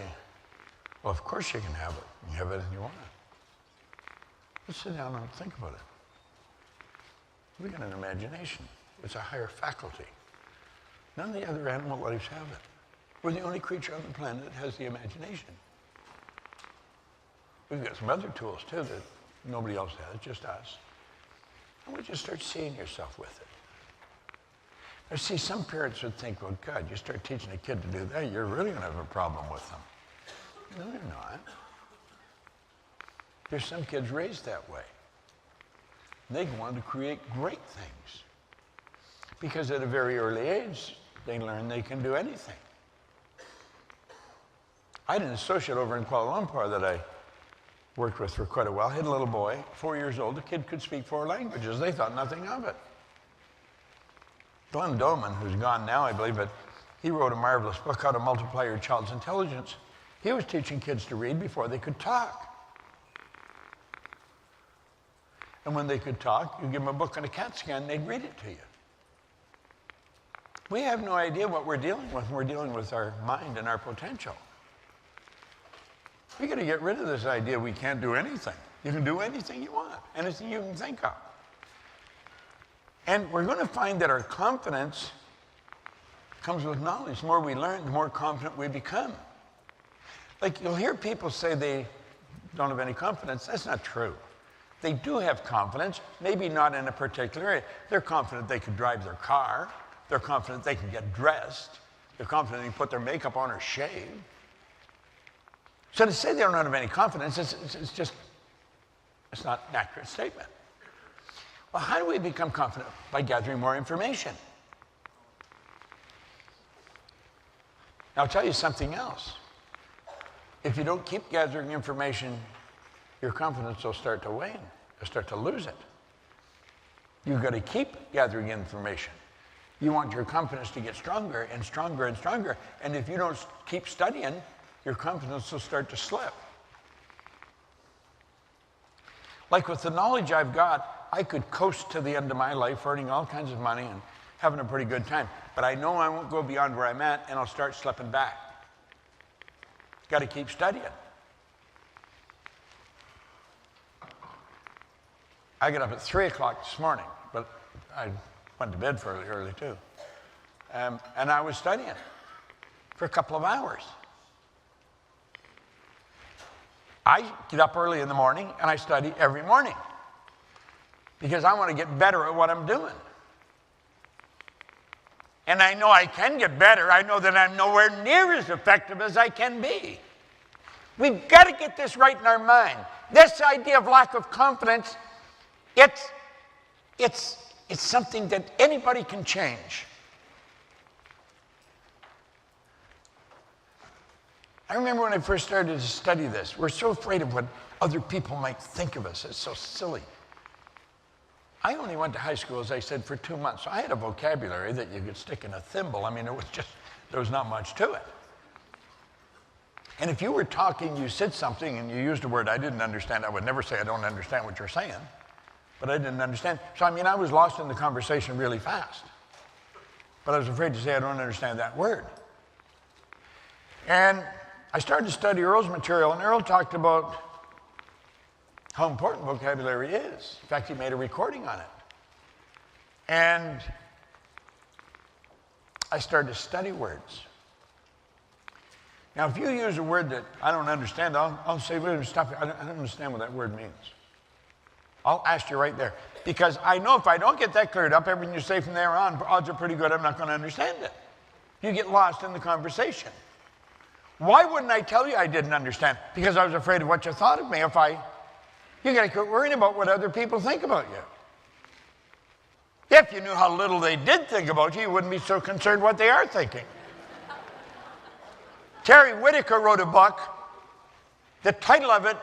well, of course you can have it. You can have anything you want. Let's sit down and think about it. We got an imagination. It's a higher faculty. None of the other animal lives have it. We're the only creature on the planet that has the imagination. We've got some other tools, too, that nobody else has, just us. And we just start seeing yourself with it. I see some parents would think, well, God, you start teaching a kid to do that, you're really going to have a problem with them. No, you're not. There's some kids raised that way. They go on to create great things. Because at a very early age, they learn they can do anything. I had an associate over in Kuala Lumpur that I worked with for quite a while. He had a little boy, 4 years old. The kid could speak 4 languages. They thought nothing of it. Glenn Doman, who's gone now, I believe, but he wrote a marvelous book, How to Multiply Your Child's Intelligence. He was teaching kids to read before they could talk. And when they could talk, you give them a book and a CAT scan, they'd read it to you. We have no idea what we're dealing with when we're dealing with our mind and our potential. We got to get rid of this idea we can't do anything. You can do anything you want, anything you can think of. And we're going to find that our confidence comes with knowledge. The more we learn, the more confident we become. Like, you'll hear people say they don't have any confidence. That's not true. They do have confidence, maybe not in a particular area. They're confident they can drive their car. They're confident they can get dressed. They're confident they can put their makeup on or shave. So to say they don't have any confidence, it's not an accurate statement. Well, how do we become confident? By gathering more information. Now, I'll tell you something else. If you don't keep gathering information, your confidence will start to wane. You'll start to lose it. You've got to keep gathering information. You want your confidence to get stronger and stronger and stronger. And if you don't keep studying, your confidence will start to slip. Like with the knowledge I've got, I could coast to the end of my life earning all kinds of money and having a pretty good time. but I know I won't go beyond where I'm at, and I'll start slipping back. Got to keep studying. I got up at 3 o'clock this morning, but I went to bed fairly early too. And I was studying for a couple of hours. I get up early in the morning and I study every morning because I want to get better at what I'm doing. And I know I can get better. I know that I'm nowhere near as effective as I can be. We've got to get this right in our mind. This idea of lack of confidence, it's something that anybody can change. I remember when I first started to study this, we're so afraid of what other people might think of us. It's so silly. I only went to high school, as I said, for 2 months. So I had a vocabulary that you could stick in a thimble. I mean, there was not much to it. And if you were talking, you said something and you used a word I didn't understand, I would never say I don't understand what you're saying. But I didn't understand. So, I mean, I was lost in the conversation really fast. But I was afraid to say I don't understand that word. And I started to study Earl's material, and Earl talked about how important vocabulary is. In fact, he made a recording on it. And I started to study words. Now, if you use a word that I don't understand, I'll say, wait a minute, stop it. I don't understand what that word means. I'll ask you right there. Because I know if I don't get that cleared up, everything you say from there on, odds are pretty good I'm not going to understand it. You get lost in the conversation. Why wouldn't I tell you I didn't understand? Because I was afraid of what you thought of me. You got to quit worrying about what other people think about you. If you knew how little they did think about you, you wouldn't be so concerned what they are thinking. Terry Whitaker wrote a book. The title of it,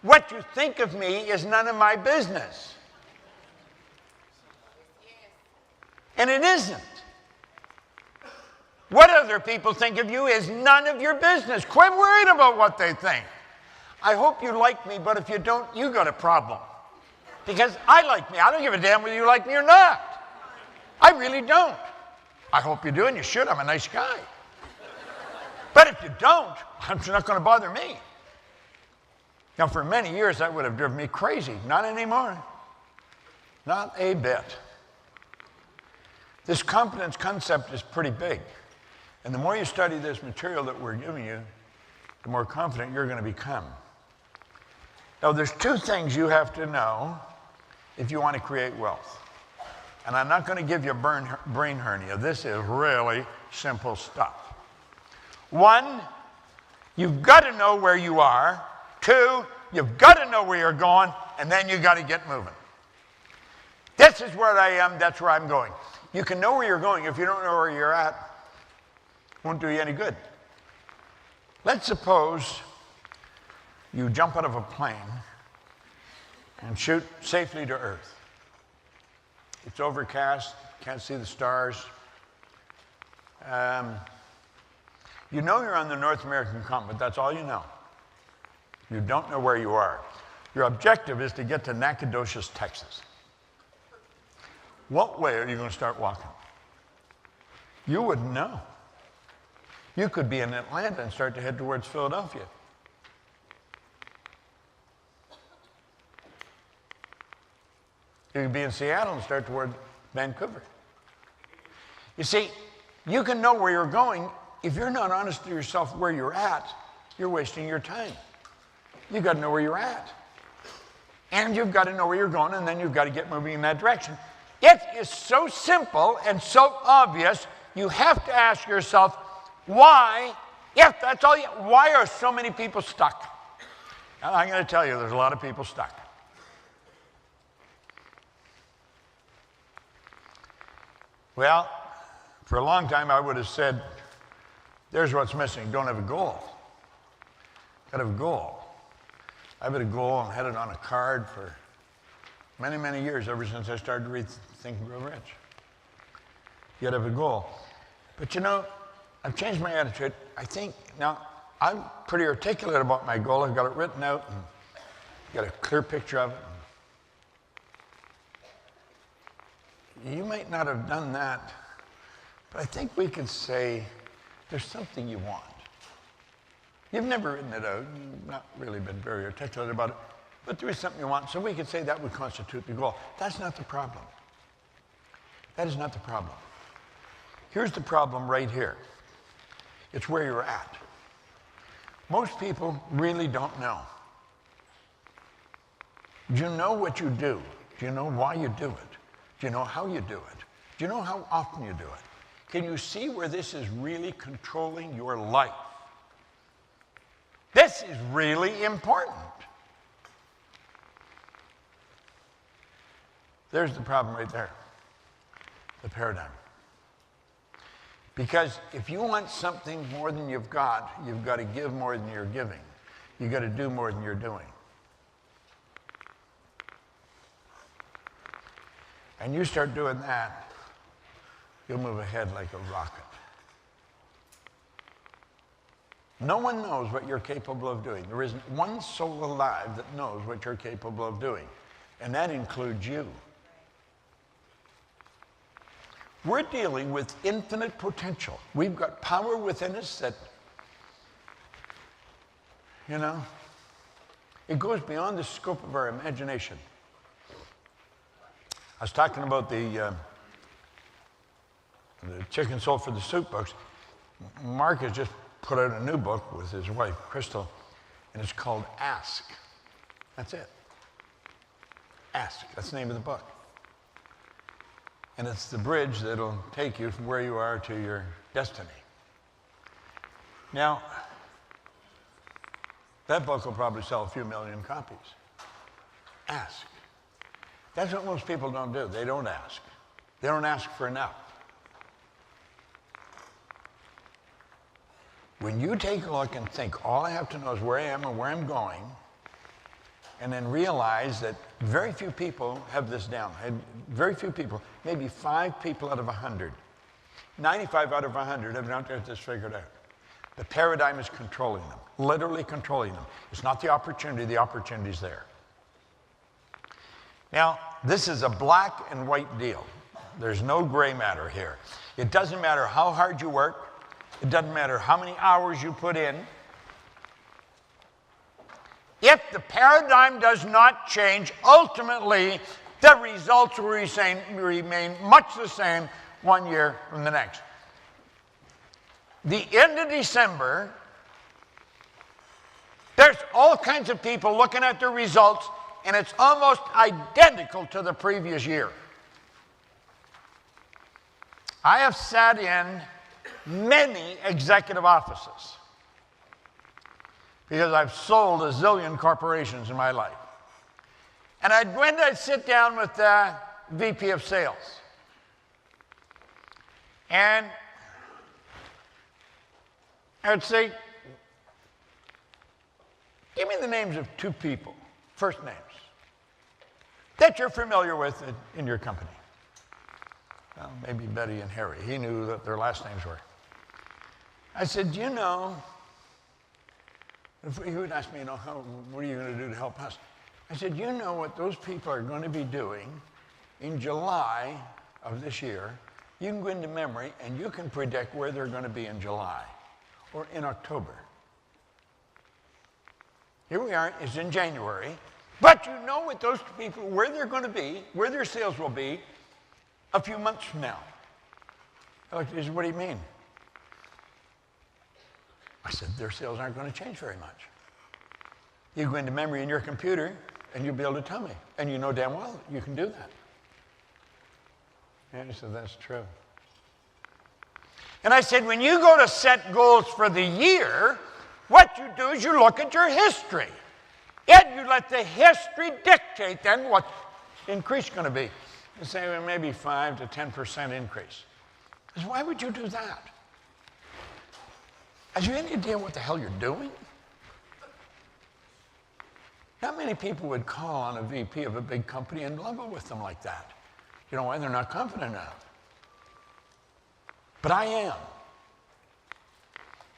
What You Think of Me Is None of My Business. And it isn't. What other people think of you is none of your business. Quit worrying about what they think. I hope you like me, but if you don't, you got a problem. Because I like me. I don't give a damn whether you like me or not. I really don't. I hope you do, and you should. I'm a nice guy. But if you don't, it's not going to bother me. Now, for many years, that would have driven me crazy. Not anymore. Not a bit. This confidence concept is pretty big. And the more you study this material that we're giving you, the more confident you're going to become. Now, there's 2 things you have to know if you want to create wealth. And I'm not going to give you a brain hernia. This is really simple stuff. 1, you've got to know where you are. 2, you've got to know where you're going, and then you've got to get moving. This is where I am, that's where I'm going. You can know where you're going. If you don't know where you're at, it won't do you any good. Let's suppose you jump out of a plane and shoot safely to Earth. It's overcast, can't see the stars. You know you're on the North American continent, that's all you know. You don't know where you are. Your objective is to get to Nacogdoches, Texas. What way are you going to start walking? You wouldn't know. You could be in Atlanta and start to head towards Philadelphia. You could be in Seattle and start toward Vancouver. You see, you can know where you're going. If you're not honest to yourself where you're at, you're wasting your time. You've got to know where you're at. And you've got to know where you're going, and then you've got to get moving in that direction. It is so simple and so obvious, you have to ask yourself, why, if that's all why are so many people stuck? And I'm going to tell you, there's a lot of people stuck. Well, for a long time I would have said, there's what's missing, don't have a goal. Got to have a goal. I've had a goal and had it on a card for many, many years, ever since I started to read Think and Grow Rich. You got to have a goal. But you know, I've changed my attitude. I think, now, I'm pretty articulate about my goal. I've got it written out and got a clear picture of it. You might not have done that But I think we could say there's something you want. You've never written it out, you've not really been very articulate about it, but there is something you want, so we could say that would constitute the goal. That's not the problem. That is not the problem. Here's the problem right here. It's where you're at. Most people really don't know. Do you know what you do? Do you know why you do it? Do you know how you do it? Do you know how often you do it? Can you see where this is really controlling your life? This is really important. There's the problem right there, the paradigm. Because if you want something more than you've got to give more than you're giving. You've got to do more than you're doing. And you start doing that, you'll move ahead like a rocket. No one knows what you're capable of doing. There isn't one soul alive that knows what you're capable of doing. And that includes you. We're dealing with infinite potential. We've got power within us that, it goes beyond the scope of our imagination. I was talking about the Chicken Soul for the Soup books. Mark has just put out a new book with his wife, Crystal, and it's called Ask. That's it. Ask. That's the name of the book. And it's the bridge that'll take you from where you are to your destiny. Now, that book will probably sell a few million copies. Ask. That's what most people don't do. They don't ask. They don't ask for enough. When you take a look and think, all I have to know is where I am and where I'm going, and then realize that very few people have this down. Very few people, maybe 5 people out of 100. 95 out of 100 have not got this figured out. The paradigm is controlling them, literally controlling them. It's not the opportunity's there. Now, this is a black and white deal. There's no gray matter here. It doesn't matter how hard you work. It doesn't matter how many hours you put in. If the paradigm does not change, ultimately, the results will remain much the same one year from the next. The end of December, there's all kinds of people looking at their results, and it's almost identical to the previous year. I have sat in many executive offices because I've sold a zillion corporations in my life. And I'd sit down with the VP of sales. And I'd say, give me the names of 2 people, first names, that you're familiar with in your company. Well, maybe Betty and Harry. He knew that their last names were. I said, he would ask me, what are you going to do to help us? I said, you know what those people are going to be doing in July of this year? You can go into memory and you can predict where they're going to be in July or in October. Here we are, it's in January, but you know what those people, where they're going to be, where their sales will be a few months from now. He said, what do you mean? I said, their sales aren't going to change very much. You go into memory in your computer, and you'll be able to tell me. And you know damn well you can do that. And he said, that's true. And I said, when you go to set goals for the year, what you do is you look at your history. And you let the history dictate then what the increase is going to be. You say, well, maybe 5 to 10% increase. I said, why would you do that? Have you any idea what the hell you're doing? Not many people would call on a VP of a big company and level with them like that. You know why? They're not confident enough. But I am.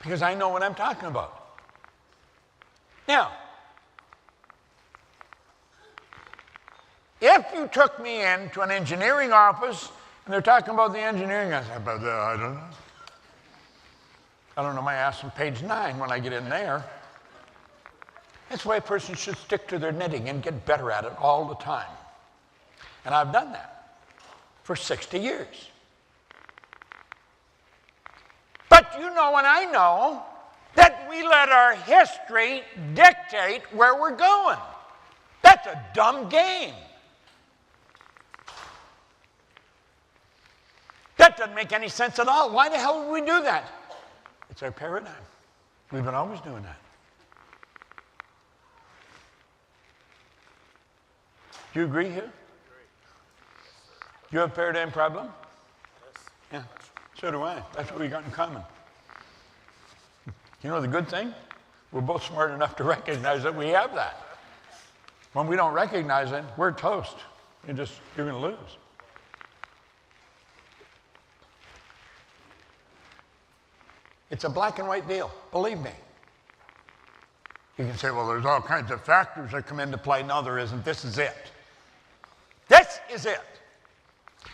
Because I know what I'm talking about. Now, if you took me into an engineering office And they're talking about the engineering. I said, about that, I don't know. I don't know my ass on page 9 when I get in there. That's why a person should stick to their knitting and get better at it all the time. And I've done that for 60 years. But you know and I know that we let our history dictate where we're going. That's a dumb game. That doesn't make any sense at all. Why the hell would we do that? It's our paradigm. We've been always doing that. Do you agree here? Do you have a paradigm problem? Yes. Yeah, so do I. That's what we got in common. You know the good thing? We're both smart enough to recognize that we have that. When we don't recognize it, we're toast. You're going to lose. It's a black and white deal, believe me. You can say, well, there's all kinds of factors that come into play. No, there isn't. This is it. This is it.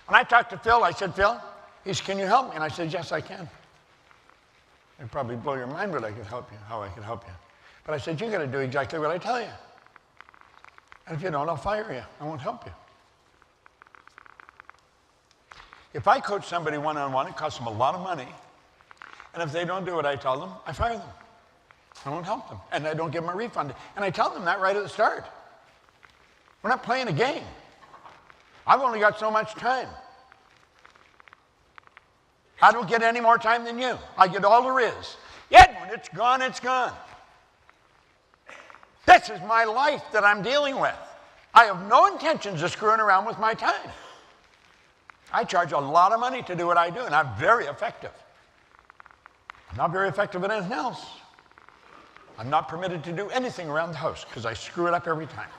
When I talked to Phil, I said, Phil, he said, can you help me? And I said, yes, I can. It'd probably blow your mind what I could help you, how I could help you. But I said, you got to do exactly what I tell you. And if you don't, I'll fire you. I won't help you. If I coach somebody one-on-one, it costs them a lot of money. And if they don't do what I tell them, I fire them. I won't help them. And I don't give them a refund. And I tell them that right at the start. We're not playing a game. I've only got so much time. I don't get any more time than you. I get all there is. Yet when it's gone, it's gone. This is my life that I'm dealing with. I have no intentions of screwing around with my time. I charge a lot of money to do what I do, and I'm very effective. I'm not very effective at anything else. I'm not permitted to do anything around the house because I screw it up every time.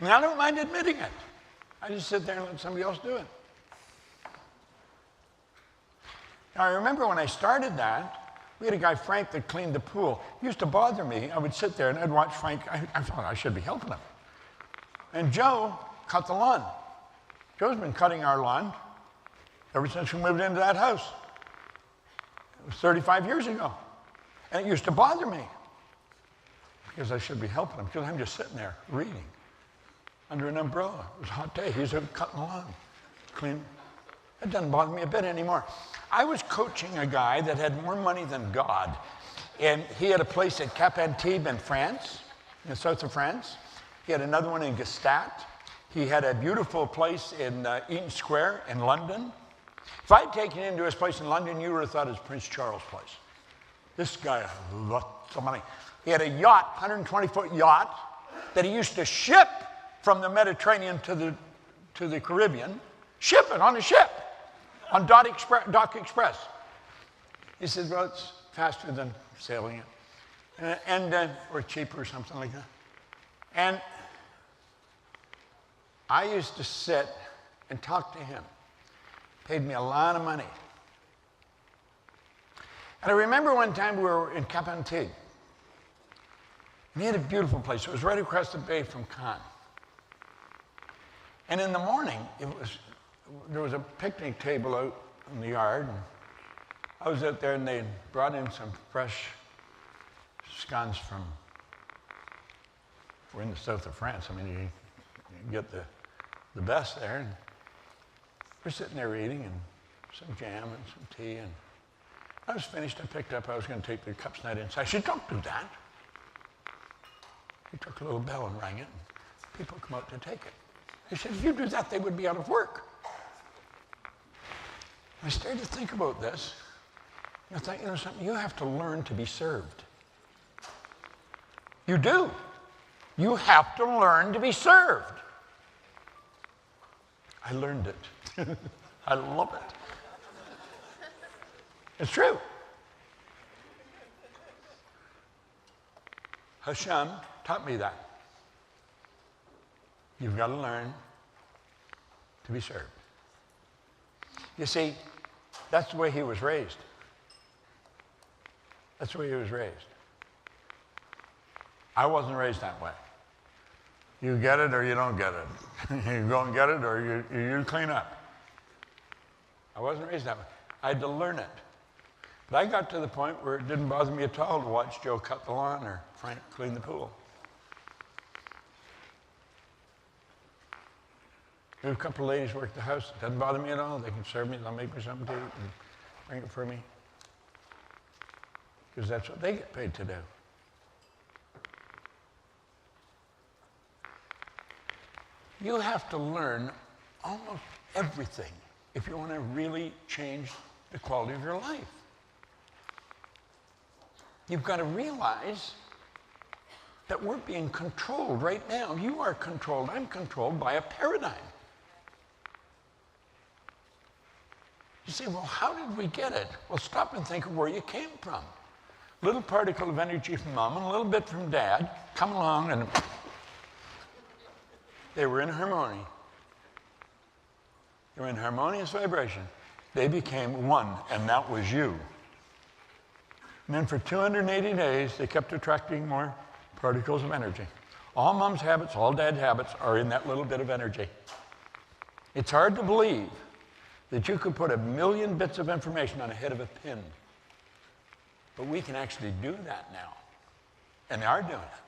And I don't mind admitting it. I just sit there and let somebody else do it. Now, I remember when I started that, we had a guy, Frank, that cleaned the pool. It used to bother me. I would sit there and I'd watch Frank. I thought I should be helping him. And Joe cut the lawn. Joe's been cutting our lawn ever since we moved into that house. It was 35 years ago. And it used to bother me because I should be helping him because I'm just sitting there reading under an umbrella. It was a hot day. He's out cutting the lawn, clean. It doesn't bother me a bit anymore. I was coaching a guy that had more money than God. And he had a place at Cap Antibes in France, in the south of France. He had another one in Gstaad. He had a beautiful place in Eaton Square in London. If I'd taken you into his place in London, you would have thought it was Prince Charles' place. This guy had lots of money. He had a yacht, 120-foot yacht, that he used to ship from the Mediterranean to the Caribbean, ship it on a ship, on Dock Express. He said, well, it's faster than sailing it, or cheaper or something like that. And I used to sit and talk to him. Paid me a lot of money. And I remember one time we were in Cap Antibes. And he had a beautiful place. It was right across the bay from Cannes. And in the morning, there was a picnic table out in the yard. And I was out there, and they brought in some fresh scones from, we're in the south of France. I mean, you get the best there. And we're sitting there eating, and some jam and some tea. And I was finished. I picked up. I was going to take the cups night inside. I said, don't do that. He took a little bell and rang it, and people come out to take it. He said, if you do that, they would be out of work. I started to think about this. And I thought, you know something, you have to learn to be served. You do. You have to learn to be served. I learned it. I love it. It's true. Hashem taught me that. You've got to learn to be served. You see, that's the way he was raised. That's the way he was raised. I wasn't raised that way. You get it or you don't get it. You go and get it or you clean up. I wasn't raised that way. I had to learn it. But I got to the point where it didn't bother me at all to watch Joe cut the lawn or Frank clean the pool. There's a couple of ladies work the house. It doesn't bother me at all. They can serve me. They'll make me something to eat and bring it for me. Because that's what they get paid to do. You have to learn almost everything if you want to really change the quality of your life. You've got to realize that we're being controlled right now. You are controlled. I'm controlled by a paradigm. You say, well, how did we get it? Well, stop and think of where you came from. Little particle of energy from mom and a little bit from dad come along and they were in harmony. They were in harmonious vibration. They became one, and that was you. And then for 280 days, they kept attracting more particles of energy. All mom's habits, all dad's habits are in that little bit of energy. It's hard to believe that you could put 1 million bits of information on a head of a pin. But we can actually do that now. And they are doing it.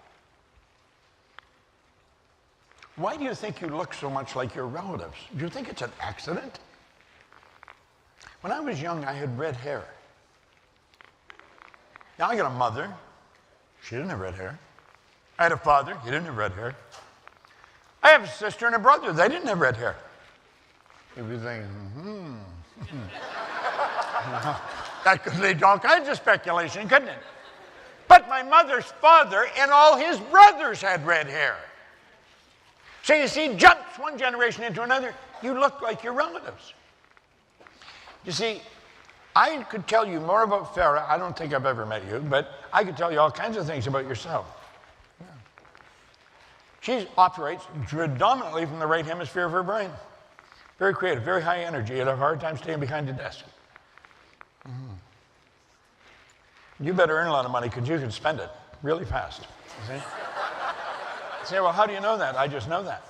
Why do you think you look so much like your relatives? Do you think it's an accident? When I was young, I had red hair. Now I got a mother. She didn't have red hair. I had a father. He didn't have red hair. I have a sister and a brother. They didn't have red hair. You'd be thinking, that could lead to all kinds of speculation, couldn't it? But my mother's father and all his brothers had red hair. So you see, jumps one generation into another, you look like your relatives. You see, I could tell you more about Farah. I don't think I've ever met you, but I could tell you all kinds of things about yourself. Yeah. She operates predominantly from the right hemisphere of her brain. Very creative, very high energy. You'd have a hard time staying behind the desk. You better earn a lot of money because you can spend it really fast. You see? You say, well, how do you know that? I just know that.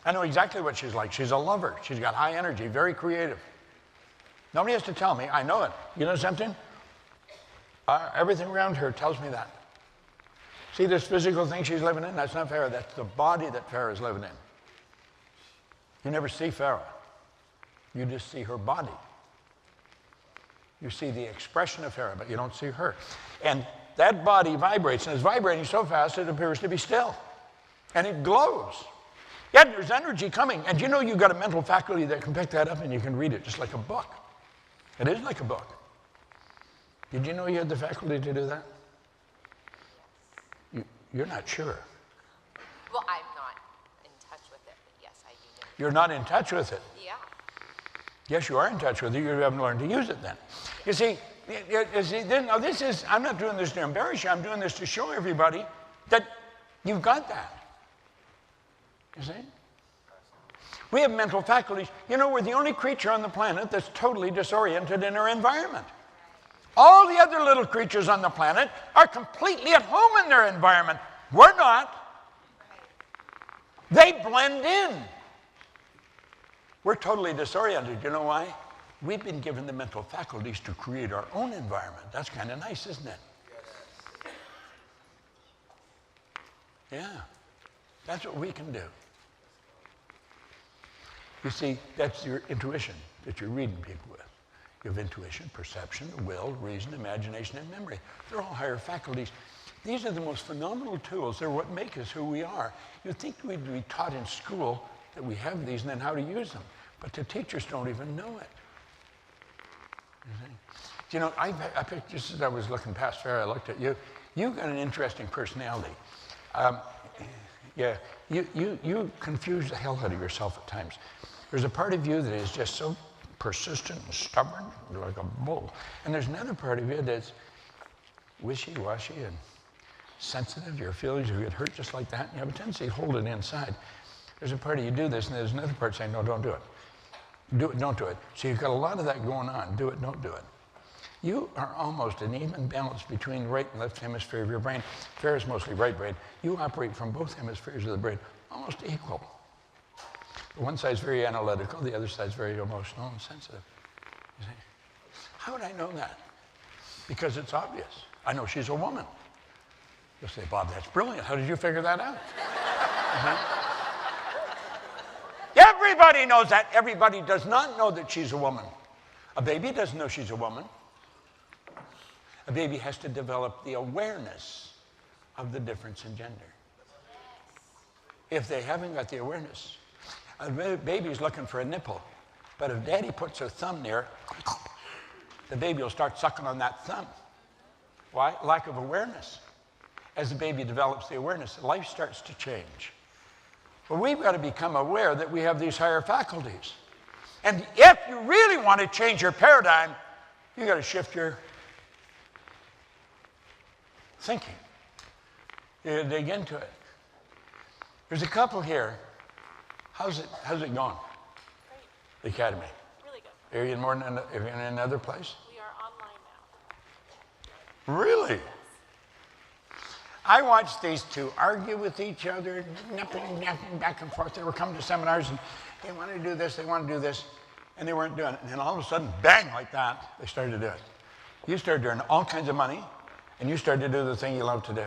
I know exactly what she's like. She's a lover. She's got high energy, very creative. Nobody has to tell me. I know it. You know something? Everything around her tells me that. See this physical thing she's living in? That's not Farah. That's the body that Farah is living in. You never see Farah. You just see her body. You see the expression of Farah, but you don't see her. And that body vibrates, and it's vibrating so fast it appears to be still. And it glows. Yet there's energy coming. And you know you've got a mental faculty that can pick that up and you can read it just like a book. It is like a book. Did you know you had the faculty to do that? You're not sure. Well, I'm not in touch with it, but yes, I do know. You're not in touch with it. Yeah. Yes, you are in touch with it. You haven't learned to use it then. You see, now this is, I'm not doing this to embarrass you. I'm doing this to show everybody that you've got that. You see? We have mental faculties. You know, we're the only creature on the planet that's totally disoriented in our environment. All the other little creatures on the planet are completely at home in their environment. We're not. They blend in. We're totally disoriented. You know why? We've been given the mental faculties to create our own environment. That's kind of nice, isn't it? Yeah. That's what we can do. You see, that's your intuition that you're reading people with. You have intuition, perception, will, reason, imagination, and memory. They're all higher faculties. These are the most phenomenal tools. They're what make us who we are. You'd think we'd be taught in school that we have these and then how to use them. But the teachers don't even know it. You know, I picked, just as I was looking past Farah, I looked at you. You've got an interesting personality. Yeah, you confuse the hell out of yourself at times. There's a part of you that is just so persistent and stubborn, like a bull. And there's another part of you that's wishy-washy and sensitive. Your feelings, you get hurt just like that, and you have a tendency to hold it inside. There's a part of you do this, and there's another part saying, no, don't do it. Do it, don't do it. So you've got a lot of that going on. Do it, don't do it. You are almost an even balance between right and left hemisphere of your brain. Fair is mostly right brain. You operate from both hemispheres of the brain, almost equal. One side's very analytical, the other side's very emotional and sensitive. You see? How would I know that? Because it's obvious. I know she's a woman. You'll say, Bob, that's brilliant. How did you figure that out? Everybody knows that. Everybody does not know that she's a woman. A baby doesn't know she's a woman. A baby has to develop the awareness of the difference in gender. If they haven't got the awareness, a baby's looking for a nipple, but if daddy puts her thumb near, the baby will start sucking on that thumb. Why? Lack of awareness. As the baby develops the awareness, life starts to change. Well, we've got to become aware that we have these higher faculties. And if you really want to change your paradigm, you've got to shift your thinking. You got to dig into it. There's a couple here. How's it going? Great. The academy. Really good. Are you in another place? We are online now. Really? I watched these two argue with each other, napping back and forth. They were coming to seminars and they wanted to do this, they wanted to do this, and they weren't doing it. And then all of a sudden, bang, like that, they started to do it. You started earning all kinds of money, and you started to do the thing you love to do.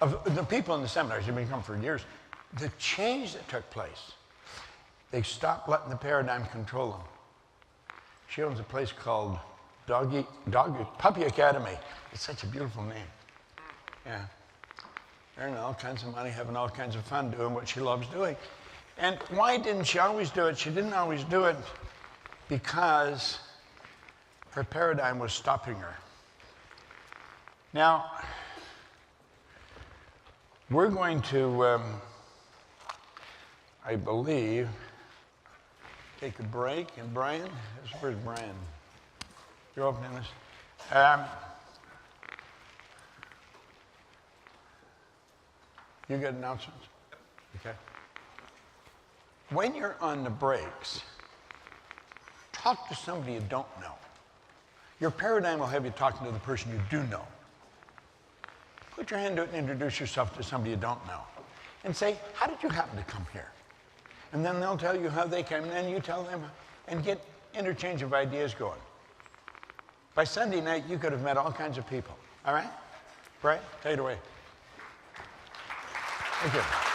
Of the people in the seminars, you've been coming for years, the change that took place, they stopped letting the paradigm control them. She owns a place called Puppy Academy. It's such a beautiful name. Yeah. Earning all kinds of money, having all kinds of fun doing what she loves doing. And why didn't she always do it? She didn't always do it because her paradigm was stopping her. Now, we're going to, I believe, take a break. And Brian, where's Brian? You're opening this. You got announcements? Okay. When you're on the breaks, talk to somebody you don't know. Your paradigm will have you talking to the person you do know. Put your hand out and introduce yourself to somebody you don't know. And say, how did you happen to come here? And then they'll tell you how they came, and then you tell them, and get interchange of ideas going. By Sunday night, you could have met all kinds of people. All right? Right? Take it away. Thank you.